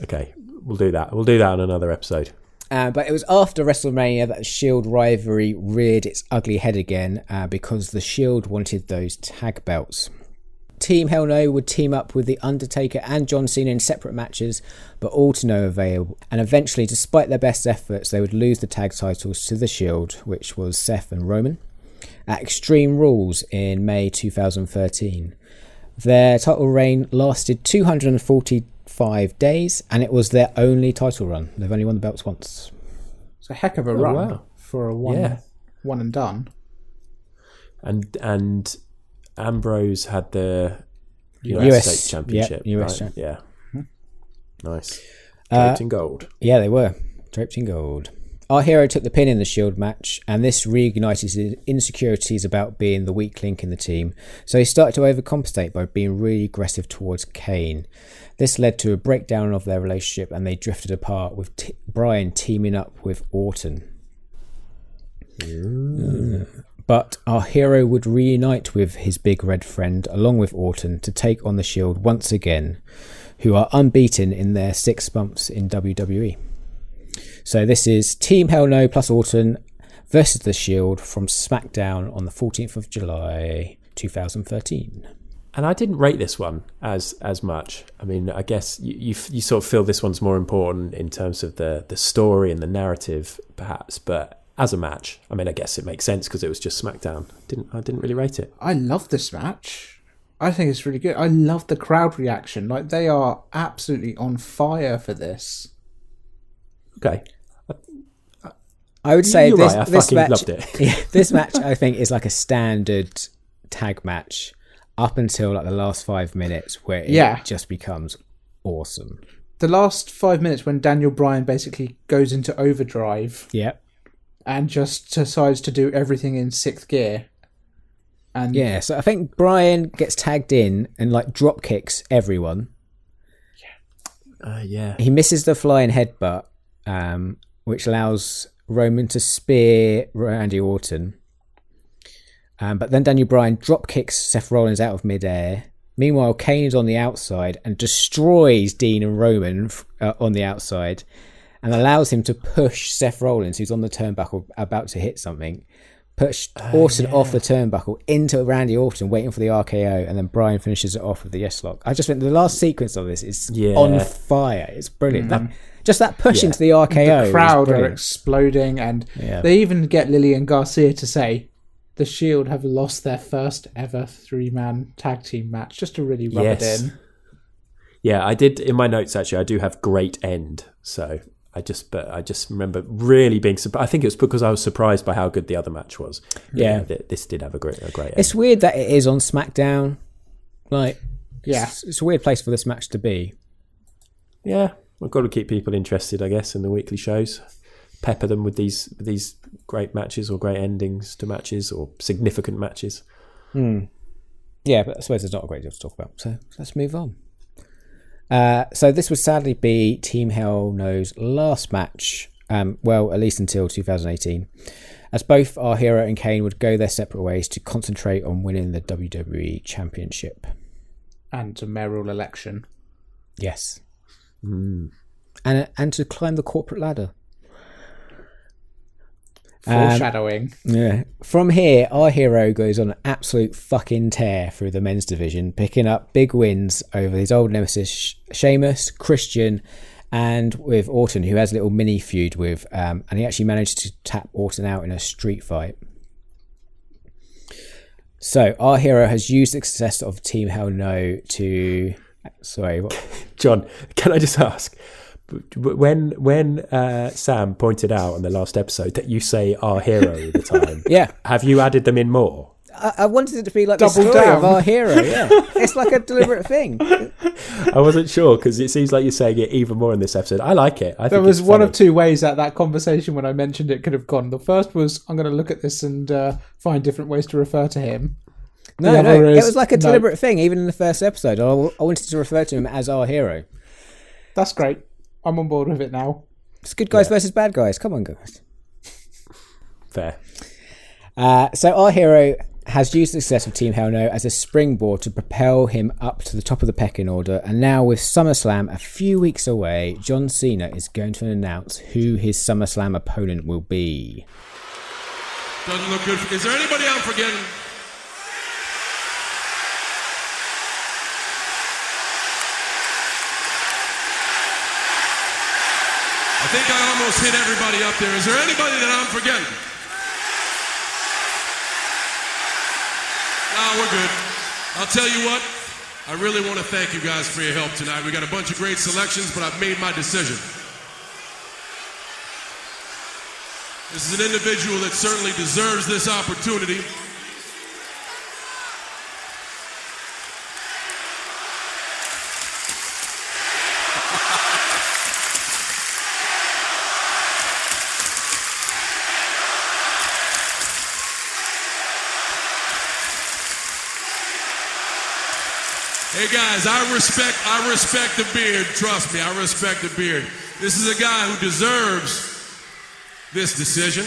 Okay, we'll do that. We'll do that on another episode. But it was after WrestleMania that the Shield rivalry reared its ugly head again because the Shield wanted those tag belts. Team Hell No would team up with The Undertaker and John Cena in separate matches, but all to no avail. And eventually, despite their best efforts, they would lose the tag titles to the Shield, which was Seth and Roman, at Extreme Rules in May 2013. Their title reign lasted 245 days, and it was their only title run. They've only won the belts once. It's a heck of a run for a one and done. And Ambrose had the US States Championship. Yeah, US right? Championship. Yeah. Nice. Draped in gold. Yeah, they were. Draped in gold. Our hero took the pin in the Shield match, and this reignited his insecurities about being the weak link in the team. So he started to overcompensate by being really aggressive towards Kane. This led to a breakdown of their relationship, and they drifted apart, with Bryan teaming up with Orton. But our hero would reunite with his big red friend along with Orton to take on the Shield once again, who are unbeaten in their 6 months in WWE. So this is Team Hell No plus Orton versus the Shield from SmackDown on the 14th of July 2013. And I didn't rate this one as much. I mean, I guess you sort of feel this one's more important in terms of the story and the narrative, perhaps, but as a match, I mean, I guess it makes sense because it was just SmackDown. I didn't really rate it. I love this match. I think it's really good. I love the crowd reaction. Like, they are absolutely on fire for this. Okay. I would say You're this, right. I this fucking match, loved it. This match, I think, is like a standard tag match up until like the last 5 minutes where it just becomes awesome. The last 5 minutes when Daniel Bryan basically goes into overdrive. Yep. And just decides to do everything in 6th gear. And yeah, so I think Bryan gets tagged in and like drop kicks everyone. Yeah. He misses the flying headbutt, which allows Roman to spear Randy Orton. But then Daniel Bryan drop kicks Seth Rollins out of midair. Meanwhile, Kane is on the outside and destroys Dean and Roman on the outside, and allows him to push Seth Rollins, who's on the turnbuckle about to hit something, push Orton off the turnbuckle into Randy Orton, waiting for the RKO, and then Bryan finishes it off with the yes lock. I just think the last sequence of this is on fire. It's brilliant. That push into the RKO. The crowd are exploding, and they even get Lillian Garcia to say, the Shield have lost their first ever 3-man tag team match, just to really rub it in. Yeah, I did in my notes actually. I do have great end, so I just remember really being surprised. I think it was because I was surprised by how good the other match was. Yeah, this did have a great end. It's weird that it is on SmackDown. Like, yeah, it's a weird place for this match to be. Yeah, we've got to keep people interested, I guess, in the weekly shows. Pepper them with these great matches or great endings to matches or significant matches. Yeah, but I suppose there's not a great deal to talk about. So let's move on. So this would sadly be Team Hell No's last match, well, at least until 2018, as both our hero and Kane would go their separate ways to concentrate on winning the WWE Championship. And a mayoral election. Yes. And to climb the corporate ladder. Foreshadowing. Yeah. From here, our hero goes on an absolute fucking tear through the men's division, picking up big wins over his old nemesis Sheamus, Christian, and with Orton, who has a little mini feud with, and he actually managed to tap Orton out in a street fight. So our hero has used the success of Team Hell No to... Sorry, what? John, can I just ask? When Sam pointed out on the last episode that you say our hero all the time, yeah, have you added them in more? I wanted it to be like Double the story down. of our hero. Yeah, it's like a deliberate thing. I wasn't sure because it seems like you're saying it even more in this episode. I like it. There was one of two ways that conversation when I mentioned it could have gone. The first was, I'm going to look at this and find different ways to refer to him. No, it was like a deliberate thing. Even in the first episode, I wanted to refer to him as our hero. That's great. I'm on board with it now. It's good guys versus bad guys. Come on, guys. Fair. So our hero has used the success of Team Hell No as a springboard to propel him up to the top of the pecking order. And now with SummerSlam a few weeks away, John Cena is going to announce who his SummerSlam opponent will be. Doesn't look good. Is there anybody I'm forgetting? I think I almost hit everybody up there. Is there anybody that I'm forgetting? No, we're good. I'll tell you what, I really want to thank you guys for your help tonight. We got a bunch of great selections, but I've made my decision. This is an individual that certainly deserves this opportunity. Hey guys, I respect the beard. Trust me, I respect the beard. This is a guy who deserves this decision.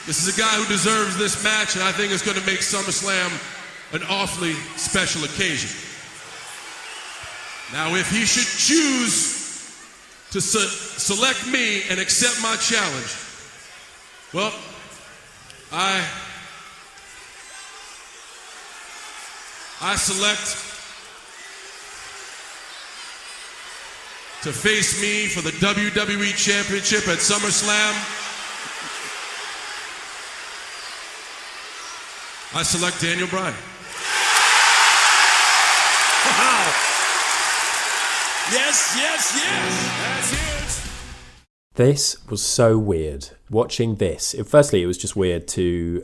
This is a guy who deserves this match, and I think it's going to make SummerSlam an awfully special occasion. Now, if he should choose to select me and accept my challenge, well, I select to face me for the WWE Championship at SummerSlam. I select Daniel Bryan. Wow. Yes. That's it. This was so weird. Watching this, firstly, it was just weird to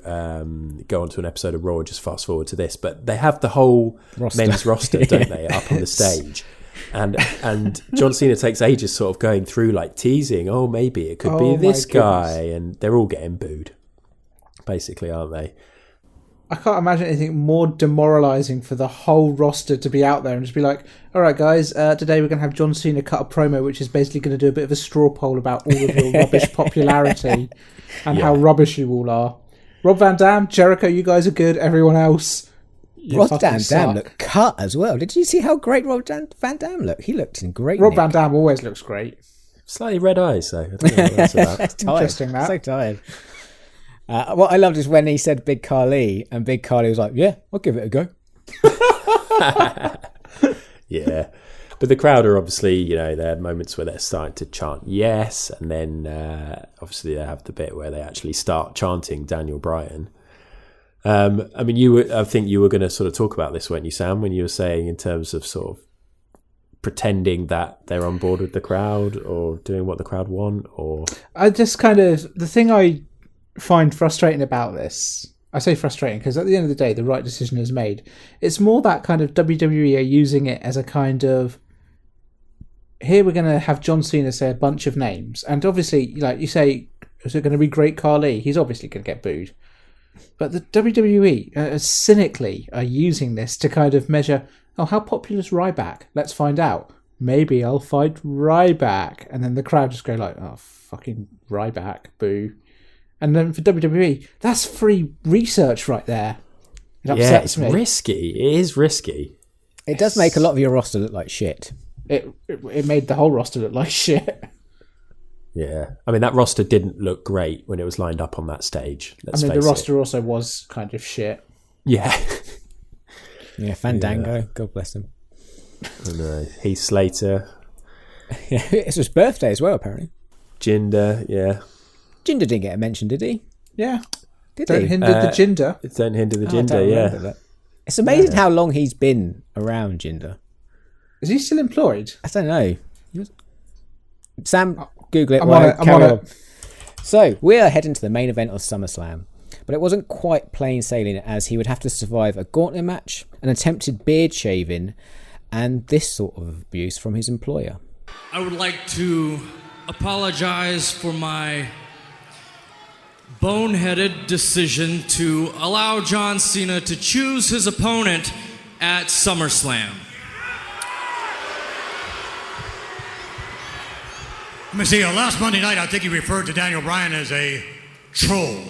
go onto an episode of Raw and just fast forward to this. But they have the whole men's roster, don't they, up on the stage? And John Cena takes ages sort of going through, like teasing, oh, maybe it could be this guy. And they're all getting booed, basically, aren't they? I can't imagine anything more demoralising for the whole roster to be out there and just be like, all right, guys, today we're going to have John Cena cut a promo, which is basically going to do a bit of a straw poll about all of your rubbish popularity and how rubbish you all are. Rob Van Dam, Jericho, you guys are good. Everyone else, Rob Van Dam looked cut as well. Did you see how great Rob Van Dam looked? He looked in great Rob Van Dam always looks great. Slightly red eyes, though. I don't know what that's about. Interesting, that. So tired. What I loved is when he said Big Carly, and Big Carly was like, yeah, I'll give it a go. Yeah. But the crowd are obviously, they had moments where they're starting to chant yes, and then obviously they have the bit where they actually start chanting Daniel Bryan. I mean, I think you were going to sort of talk about this, weren't you, Sam, when you were saying in terms of sort of pretending that they're on board with the crowd or doing what the crowd want, or... I just kind of... The thing I find frustrating about this... I say frustrating because at the end of the day, the right decision is made. It's more that kind of WWE are using it as a kind of... Here we're going to have John Cena say a bunch of names. And obviously, like you say, is it going to be Great Khali? He's obviously going to get booed. But the WWE cynically are using this to kind of measure, oh, how popular is Ryback? Let's find out. Maybe I'll fight Ryback. And then the crowd just go like, oh, fucking Ryback, boo. And then for WWE, that's free research right there. It upsets me. It's risky. It is risky. It does make a lot of your roster look like shit. It made the whole roster look like shit. Yeah. I mean, that roster didn't look great when it was lined up on that stage. Let's face the roster also was kind of shit. Yeah. Yeah, Fandango. Yeah. God bless him. I know. Heath Slater. It's his birthday as well, apparently. Jinder, yeah. Jinder didn't get a mention, did he? Yeah. Don't hinder the Jinder. Don't hinder the Jinder, yeah. That. It's amazing how long he's been around, Jinder. Is he still employed? I don't know. Sam, Google it. I'm on it. So, we are heading to the main event of SummerSlam. But it wasn't quite plain sailing, as he would have to survive a gauntlet match, an attempted beard shaving, and this sort of abuse from his employer. I would like to apologize for my boneheaded decision to allow John Cena to choose his opponent at SummerSlam. Let me see, last Monday night, I think you referred to Daniel Bryan as a troll.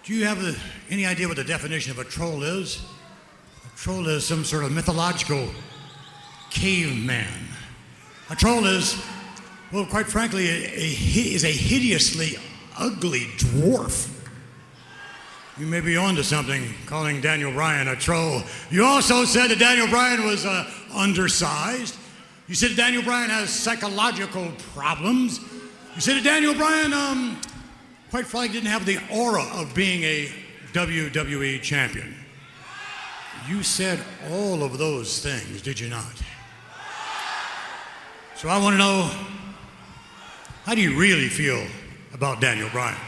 Do you have any idea what the definition of a troll is? A troll is some sort of mythological caveman. A troll is, well, quite frankly, is a hideously ugly dwarf. You may be onto something calling Daniel Bryan a troll. You also said that Daniel Bryan was undersized. You said Daniel Bryan has psychological problems. You said that Daniel Bryan, quite frankly, didn't have the aura of being a WWE champion. You said all of those things, did you not? So I want to know, how do you really feel about Daniel Bryan?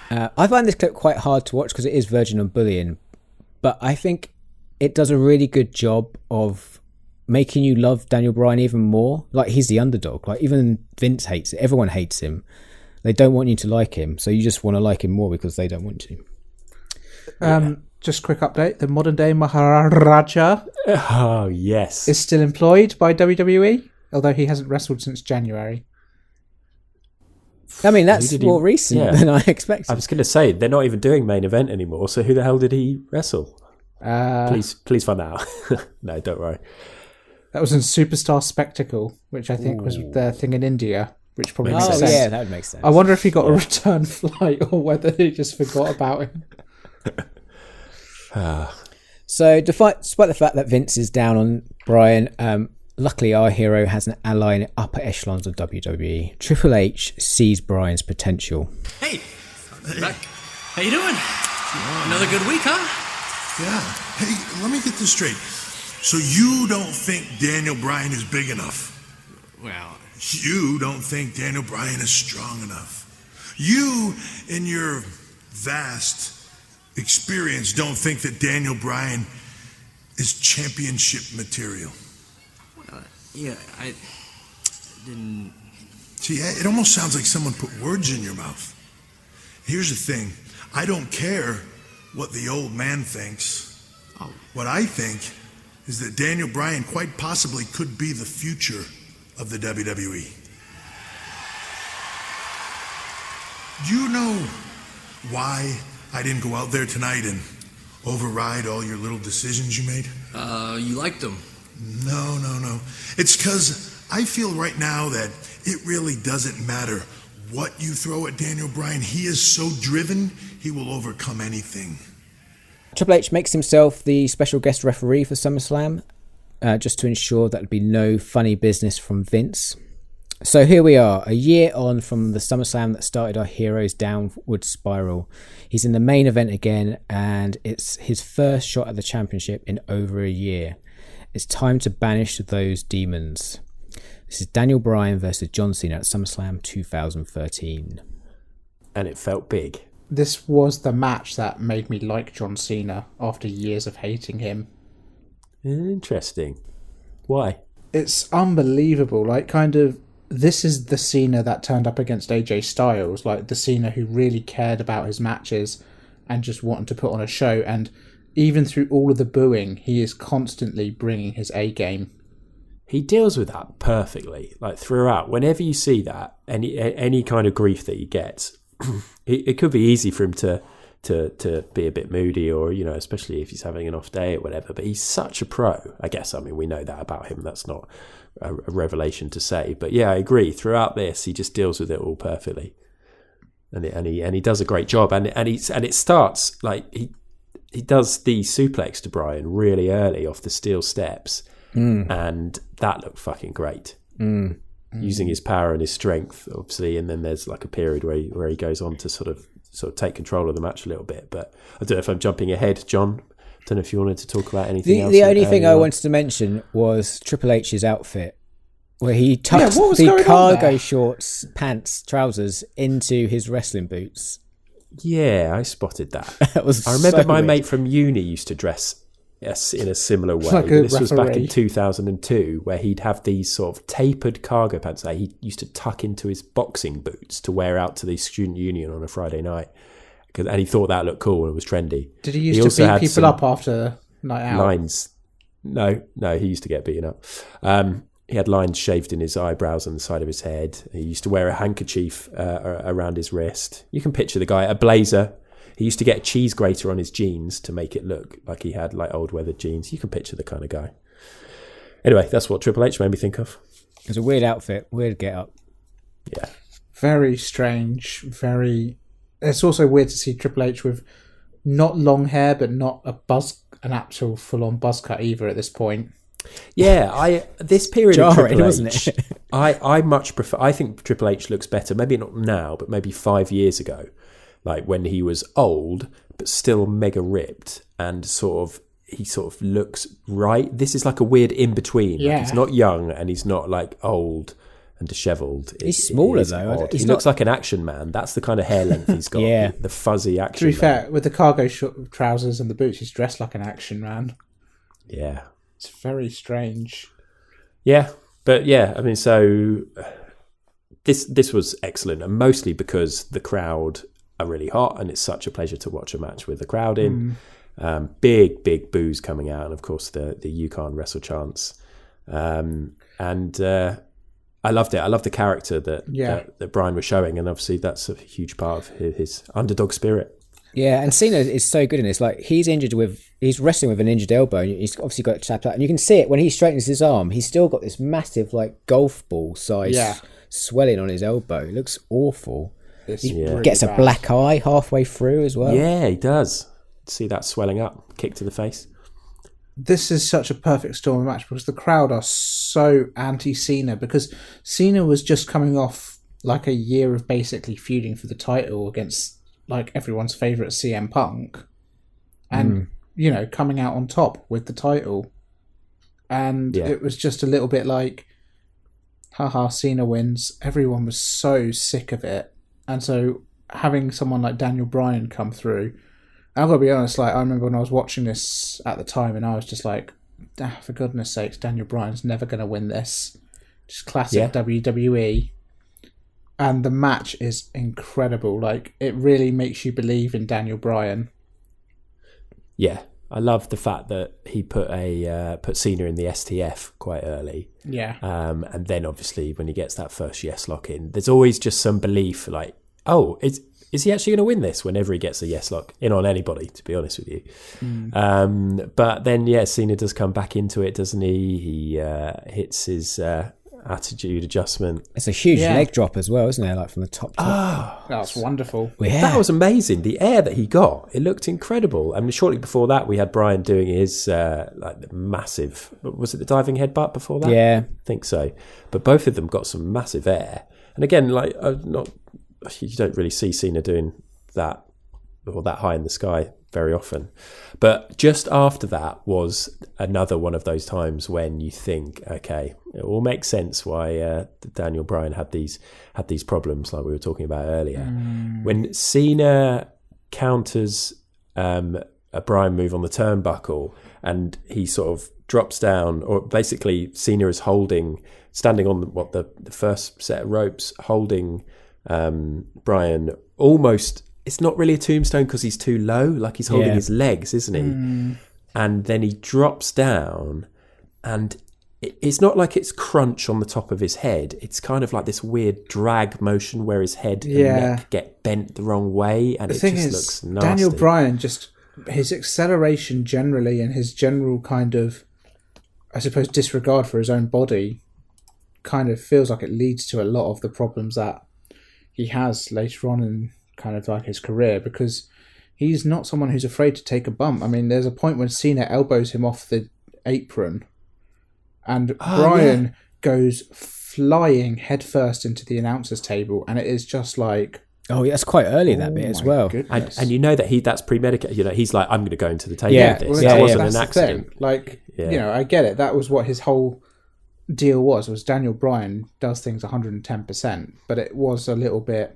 I find this clip quite hard to watch because it is verging on bullying, but I think it does a really good job of making you love Daniel Bryan even more. Like, he's the underdog. Like, even Vince hates it. Everyone hates him. They don't want you to like him, so you just want to like him more because they don't want to. Just quick update. The modern day Maharaja is still employed by WWE, although he hasn't wrestled since January. I mean, that's more recent than I expected. I was going to say, they're not even doing main event anymore, so who the hell did he wrestle? Please find out. No, don't worry. That was in Superstar Spectacle, which I think was their thing in India, which probably makes sense. Yeah, that would make sense. I wonder if he got a return flight or whether he just forgot about him. So, despite the fact that Vince is down on Bryan, luckily our hero has an ally in the upper echelons of WWE. Triple H sees Bryan's potential. Hey, how you doing? Another good week, huh? Yeah. Hey, let me get this straight. So you don't think Daniel Bryan is big enough? Well, you don't think Daniel Bryan is strong enough? You, in your vast experience, don't think that Daniel Bryan is championship material? Well, yeah, I didn't... See, it almost sounds like someone put words in your mouth. Here's the thing. I don't care what the old man thinks. Oh. What I think is that Daniel Bryan quite possibly could be the future of the WWE. Do you know why I didn't go out there tonight and override all your little decisions you made? You liked them. No. It's because I feel right now that it really doesn't matter what you throw at Daniel Bryan. He is so driven, he will overcome anything. Triple H makes himself the special guest referee for SummerSlam, just to ensure that there'd be no funny business from Vince. So here we are, a year on from the SummerSlam that started our hero's downward spiral. He's in the main event again, and it's his first shot at the championship in over a year. It's time to banish those demons. This is Daniel Bryan versus John Cena at SummerSlam 2013. And it felt big. This was the match that made me like John Cena after years of hating him. Interesting. Why? It's unbelievable. Like, kind of, this is the Cena that turned up against AJ Styles, like the Cena who really cared about his matches and just wanted to put on a show. And even through all of the booing, he is constantly bringing his A game. He deals with that perfectly, like throughout. Whenever you see that, any kind of grief that he gets, it could be easy for him to be a bit moody, or, you know, especially if he's having an off day or whatever. But he's such a pro, I guess. I mean, we know that about him. That's not a revelation to say. But yeah, I agree. Throughout this, he just deals with it all perfectly, and he does a great job. And it starts like he does the suplex to Bryan really early off the steel steps, and that looked fucking great. Using his power and his strength, obviously, and then there's like a period where he goes on to sort of take control of the match a little bit. But I don't know if I'm jumping ahead, John. I don't know if you wanted to talk about anything else. The only thing I wanted to mention was Triple H's outfit, where he tucked the cargo shorts, pants, trousers into his wrestling boots. Yeah, I spotted that. I remember my mate from uni used to dress in a similar way. Like this was back in 2002, where he'd have these sort of tapered cargo pants that he used to tuck into his boxing boots to wear out to the student union on a Friday night. And he thought that looked cool and it was trendy. Did he used to beat people up after night out? Lines. No, he used to get beaten up. He had lines shaved in his eyebrows on the side of his head. He used to wear a handkerchief around his wrist. You can picture the guy, a blazer. He used to get a cheese grater on his jeans to make it look like he had like old weathered jeans. You can picture the kind of guy. Anyway, that's what Triple H made me think of. It was a weird outfit, weird get up. Yeah. Very strange, It's also weird to see Triple H with not long hair, but not an actual full-on buzz cut either at this point. Yeah, this period of Triple H, wasn't it? I much prefer. I think Triple H looks better. Maybe not now, but maybe 5 years ago, like when he was old but still mega ripped, and he sort of looks right. This is like a weird in between. Yeah, like he's not young and he's not like old and dishevelled. He's smaller though. He looks like an action man. That's the kind of hair length he's got. Yeah, the fuzzy action. To be man. fair, with the cargo trousers and the boots, he's dressed like an action man. Yeah. It's very strange. Yeah, but yeah, I mean, so this was excellent, and mostly because the crowd are really hot, and it's such a pleasure to watch a match with the crowd in. Big boos coming out, and of course the "You Can't Wrestle" chants. And I loved it. I loved the character that Bryan was showing, and obviously that's a huge part of his underdog spirit. Yeah, and Cena is so good in this. Like, he's wrestling with an injured elbow. And he's obviously got tapped out, and you can see it when he straightens his arm. He's still got this massive, like, golf ball size swelling on his elbow. It looks awful. He gets a black eye halfway through as well. Yeah, he does. See that swelling up, kick to the face. This is such a perfect storm of match because the crowd are so anti-Cena, because Cena was just coming off like a year of basically feuding for the title against like everyone's favourite CM Punk, and you know, coming out on top with the title, and it was just a little bit like, haha, Cena wins. Everyone was so sick of it, and so having someone like Daniel Bryan come through, I've got to be honest, like, I remember when I was watching this at the time, and I was just like, for goodness sakes, Daniel Bryan's never going to win this. Just classic WWE. And the match is incredible. Like, it really makes you believe in Daniel Bryan. Yeah, I love the fact that he put Cena in the STF quite early. Yeah. And then obviously when he gets that first yes lock in, there's always just some belief like, oh, is he actually going to win this whenever he gets a yes lock in on anybody, to be honest with you. But then, Cena does come back into it, doesn't he? He hits his attitude adjustment. It's a huge leg drop as well, isn't it? Like from the top. That's wonderful. Yeah. That was amazing. The air that he got, it looked incredible. I mean, shortly before that, we had Bryan doing his like massive. Was it the diving headbutt before that? Yeah, I think so. But both of them got some massive air. And again, like you don't really see Cena doing that or that high in the sky very often. But just after that was another one of those times when you think, okay, it all makes sense why Daniel Bryan had these problems like we were talking about earlier. When Cena counters a Bryan move on the turnbuckle and he sort of drops down, or basically Cena is standing on the first set of ropes, holding Bryan almost. It's not really a tombstone because he's too low. Like he's holding his legs, isn't he? And then he drops down, and it's not like it's crunch on the top of his head. It's kind of like this weird drag motion where his head and neck get bent the wrong way, and it just looks nasty. Daniel Bryan, just his acceleration generally and his general kind of, I suppose, disregard for his own body kind of feels like it leads to a lot of the problems that he has later on in kind of like his career, because he's not someone who's afraid to take a bump. I mean, there's a point when Cena elbows him off the apron and Bryan goes flying headfirst into the announcer's table, and it is just like... Oh, yeah, that's quite early, that bit as well. And you know that's premeditated. You know, he's like, I'm going to go into the table with this. That wasn't an accident. Like, you know, I get it. That was what his whole deal was Daniel Bryan does things 110%, but it was a little bit...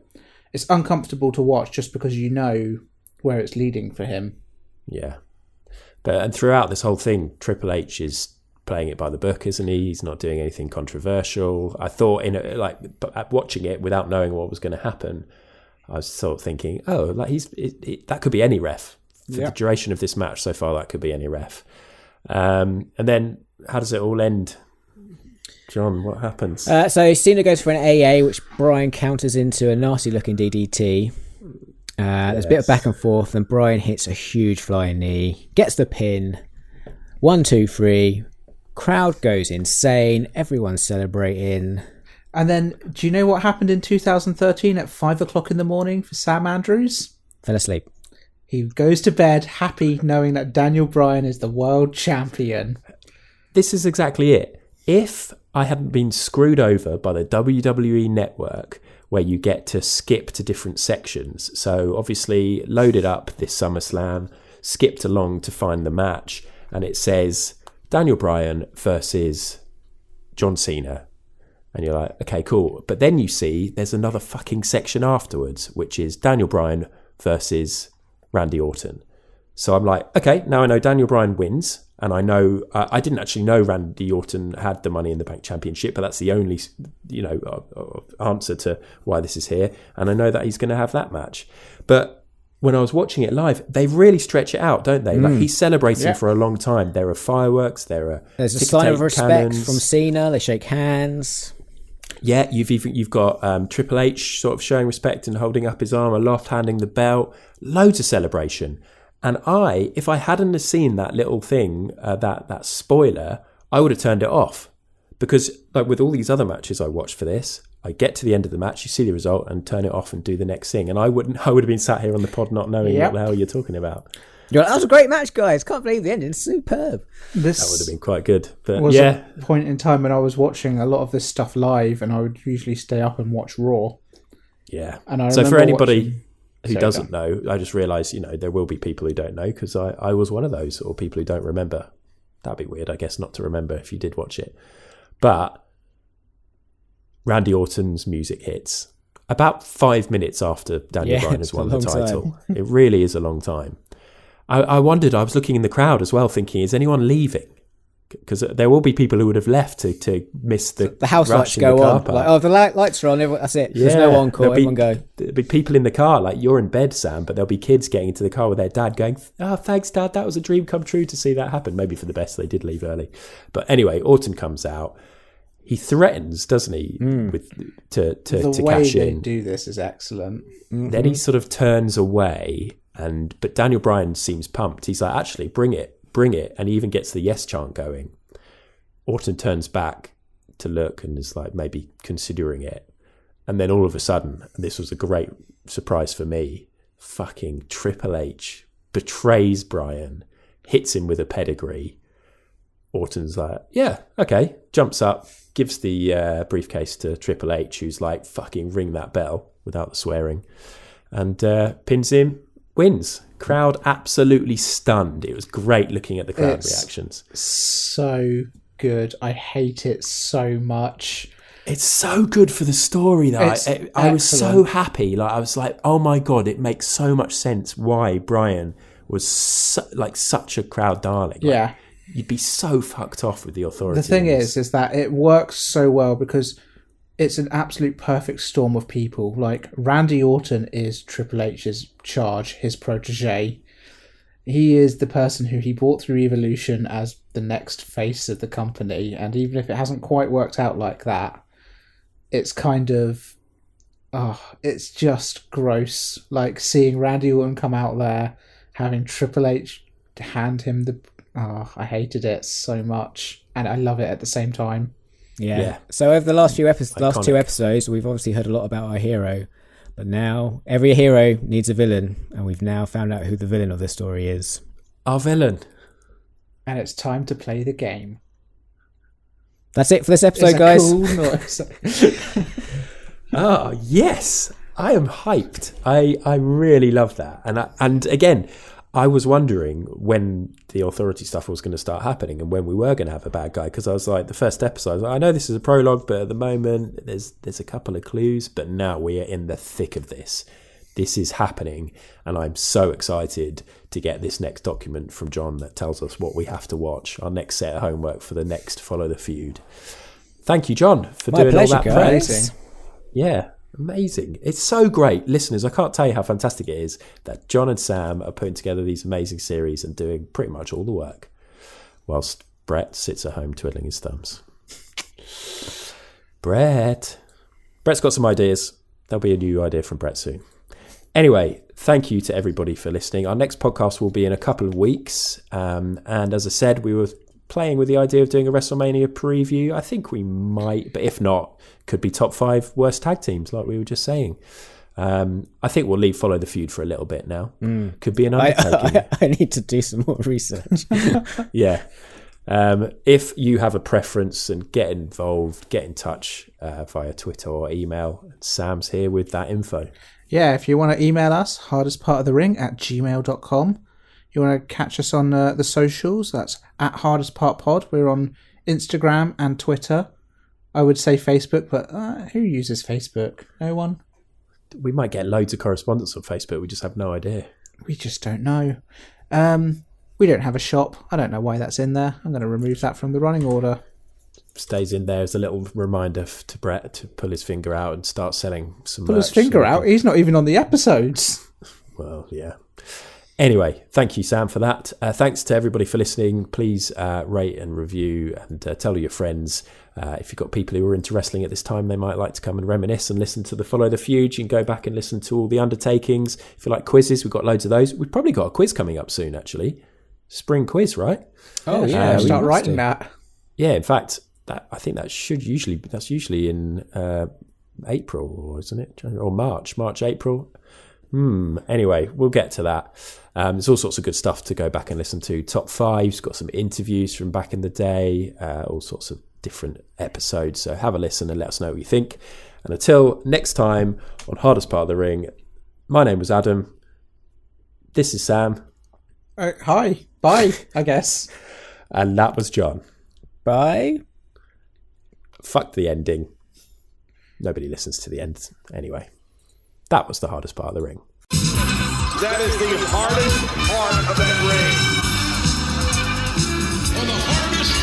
It's uncomfortable to watch just because you know where it's leading for him. Yeah. And throughout this whole thing, Triple H is playing it by the book, isn't he? He's not doing anything controversial. I thought, watching it without knowing what was going to happen, I was sort of thinking, that could be any ref. For the duration of this match so far, that could be any ref. And then how does it all end? John, what happens? So Cena goes for an AA, which Bryan counters into a nasty-looking DDT. There's a bit of back and forth, and Bryan hits a huge flying knee, gets the pin. 1, 2, 3. Crowd goes insane. Everyone's celebrating. And then, do you know what happened in 2013 at 5 o'clock in the morning for Sam Andrews? Fell asleep. He goes to bed happy knowing that Daniel Bryan is the world champion. This is exactly it. If I hadn't been screwed over by the WWE network where you get to skip to different sections. So obviously loaded up this SummerSlam, skipped along to find the match, and it says Daniel Bryan versus John Cena. And you're like, okay, cool. But then you see there's another fucking section afterwards, which is Daniel Bryan versus Randy Orton. So I'm like, okay, now I know Daniel Bryan wins. And I know, I didn't actually know Randy Orton had the Money in the Bank Championship, but that's the only, answer to why this is here. And I know that he's going to have that match. But when I was watching it live, they really stretch it out, don't they? Like he's celebrating for a long time. There are fireworks. There's a sign of respect from Cena. They shake hands. Yeah, you've got Triple H sort of showing respect and holding up his arm aloft, handing the belt. Loads of celebration. And if I hadn't seen that little thing, that spoiler, I would have turned it off. Because like with all these other matches I watched for this, I get to the end of the match, you see the result, and turn it off and do the next thing. And I would have been sat here on the pod not knowing what the hell you're talking about. You're like, that was a great match, guys. Can't believe the ending's superb. That would have been quite good. But was a point in time when I was watching a lot of this stuff live, and I would usually stay up and watch Raw. Yeah. And so for anybody who doesn't know, I just realised, there will be people who don't know, because I was one of those, or people who don't remember. That'd be weird, I guess, not to remember if you did watch it. But Randy Orton's music hits about 5 minutes after Daniel Bryan has won the title. It really is a long time. I wondered, I was looking in the crowd as well, thinking, is anyone leaving? Because there will be people who would have left to miss the house lights go on. Like, the lights are on. That's it. There's no encore. Everyone go. There'll be people in the car. Like, you're in bed, Sam, but there'll be kids getting into the car with their dad going, "Oh, thanks, Dad. That was a dream come true to see that happen." Maybe for the best, they did leave early. But anyway, Orton comes out. He threatens, doesn't he, to cash in. The way they do this is excellent. Mm-hmm. Then he sort of turns away, but Daniel Bryan seems pumped. He's like, "Actually, bring it," and he even gets the yes chant going. Orton turns back, to look and is like maybe considering it. And then all of a sudden, and this was a great surprise for me, fucking Triple H betrays Bryan, hits him with a pedigree. Orton's like, yeah, okay, jumps up, gives the briefcase to Triple H, who's like, fucking ring that bell, without the swearing, and pins him, wins. Crowd absolutely stunned. It was great looking at the crowd reactions. So good. I hate it so much. It's so good for the story, though. I was so happy. Like, I was like, oh my God, it makes so much sense why Bryan was such a crowd darling. Yeah. Like, you'd be so fucked off with the Authority. The thing is that it works so well because it's an absolute perfect storm of people. Like, Randy Orton is Triple H's charge, his protege. He is the person who he brought through Evolution as the next face of the company. And even if it hasn't quite worked out like that, it's kind of... it's just gross. Like, seeing Randy Orton come out there, having Triple H hand him the... I hated it so much. And I love it at the same time. Yeah. So over the last two episodes, we've obviously heard a lot about our hero. But now, every hero needs a villain. And we've now found out who the villain of this story is. Our villain. And it's time to play the game. That's it for this episode, guys. Cool noise. Oh, yes. I am hyped. I really love that. And again, I was wondering when the Authority stuff was going to start happening and when we were going to have a bad guy, because I was like, the first episode, I was like, I know this is a prologue, but at the moment there's a couple of clues, but now we are in the thick of this. This is happening, and I'm so excited to get this next document from John that tells us what we have to watch, our next set of homework for the next Follow the Feud. Thank you, John, for doing all that press. Yeah, amazing. It's so great. Listeners, I can't tell you how fantastic it is that John and Sam are putting together these amazing series and doing pretty much all the work, whilst Brett sits at home twiddling his thumbs. Brett's got some ideas. There'll be a new idea from Brett soon. Anyway, thank you to everybody for listening. Our next podcast will be in a couple of weeks. And as I said, we were playing with the idea of doing a WrestleMania preview. I think we might, but if not, could be top 5 worst tag teams, like we were just saying. I think we'll leave Follow the Feud for a little bit now. Could be an undertaking. I need to do some more research. Yeah. If you have a preference, and get involved, get in touch via Twitter or email. Sam's here with that info. Yeah, if you want to email us, hardestpartofthering@gmail.com. You want to catch us on the socials, that's at hardestpartpod. We're on Instagram and Twitter. I would say Facebook, but who uses Facebook? No one? We might get loads of correspondence on Facebook. We just have no idea. We just don't know. We don't have a shop. I don't know why that's in there. I'm going to remove that from the running order. Stays in there as a little reminder to Brett to pull his finger out and start selling some Pull merch. his finger out? He's not even on the episodes. Well, yeah. Anyway, thank you, Sam, for that. Thanks to everybody for listening. Please rate and review and tell your friends. If you've got people who are into wrestling at this time, they might like to come and reminisce and listen to the Follow the Feud. You can go back and listen to all the undertakings. If you like quizzes, we've got loads of those. We've probably got a quiz coming up soon, actually. Spring quiz, right? Oh, yeah. Start writing that. Yeah, in fact, I think that's usually in April, isn't it? Or March, April. Anyway, we'll get to that. There's all sorts of good stuff to go back and listen to. Top 5's got some interviews from back in the day, all sorts of different episodes. So have a listen and let us know what you think. And until next time on Hardest Part of the Ring, my name was Adam. This is Sam. Hi. Bye, I guess. And that was John. Bye. Fuck the ending. Nobody listens to the end anyway. That was the hardest part of the ring. That is the hardest part of that ring. For the hardest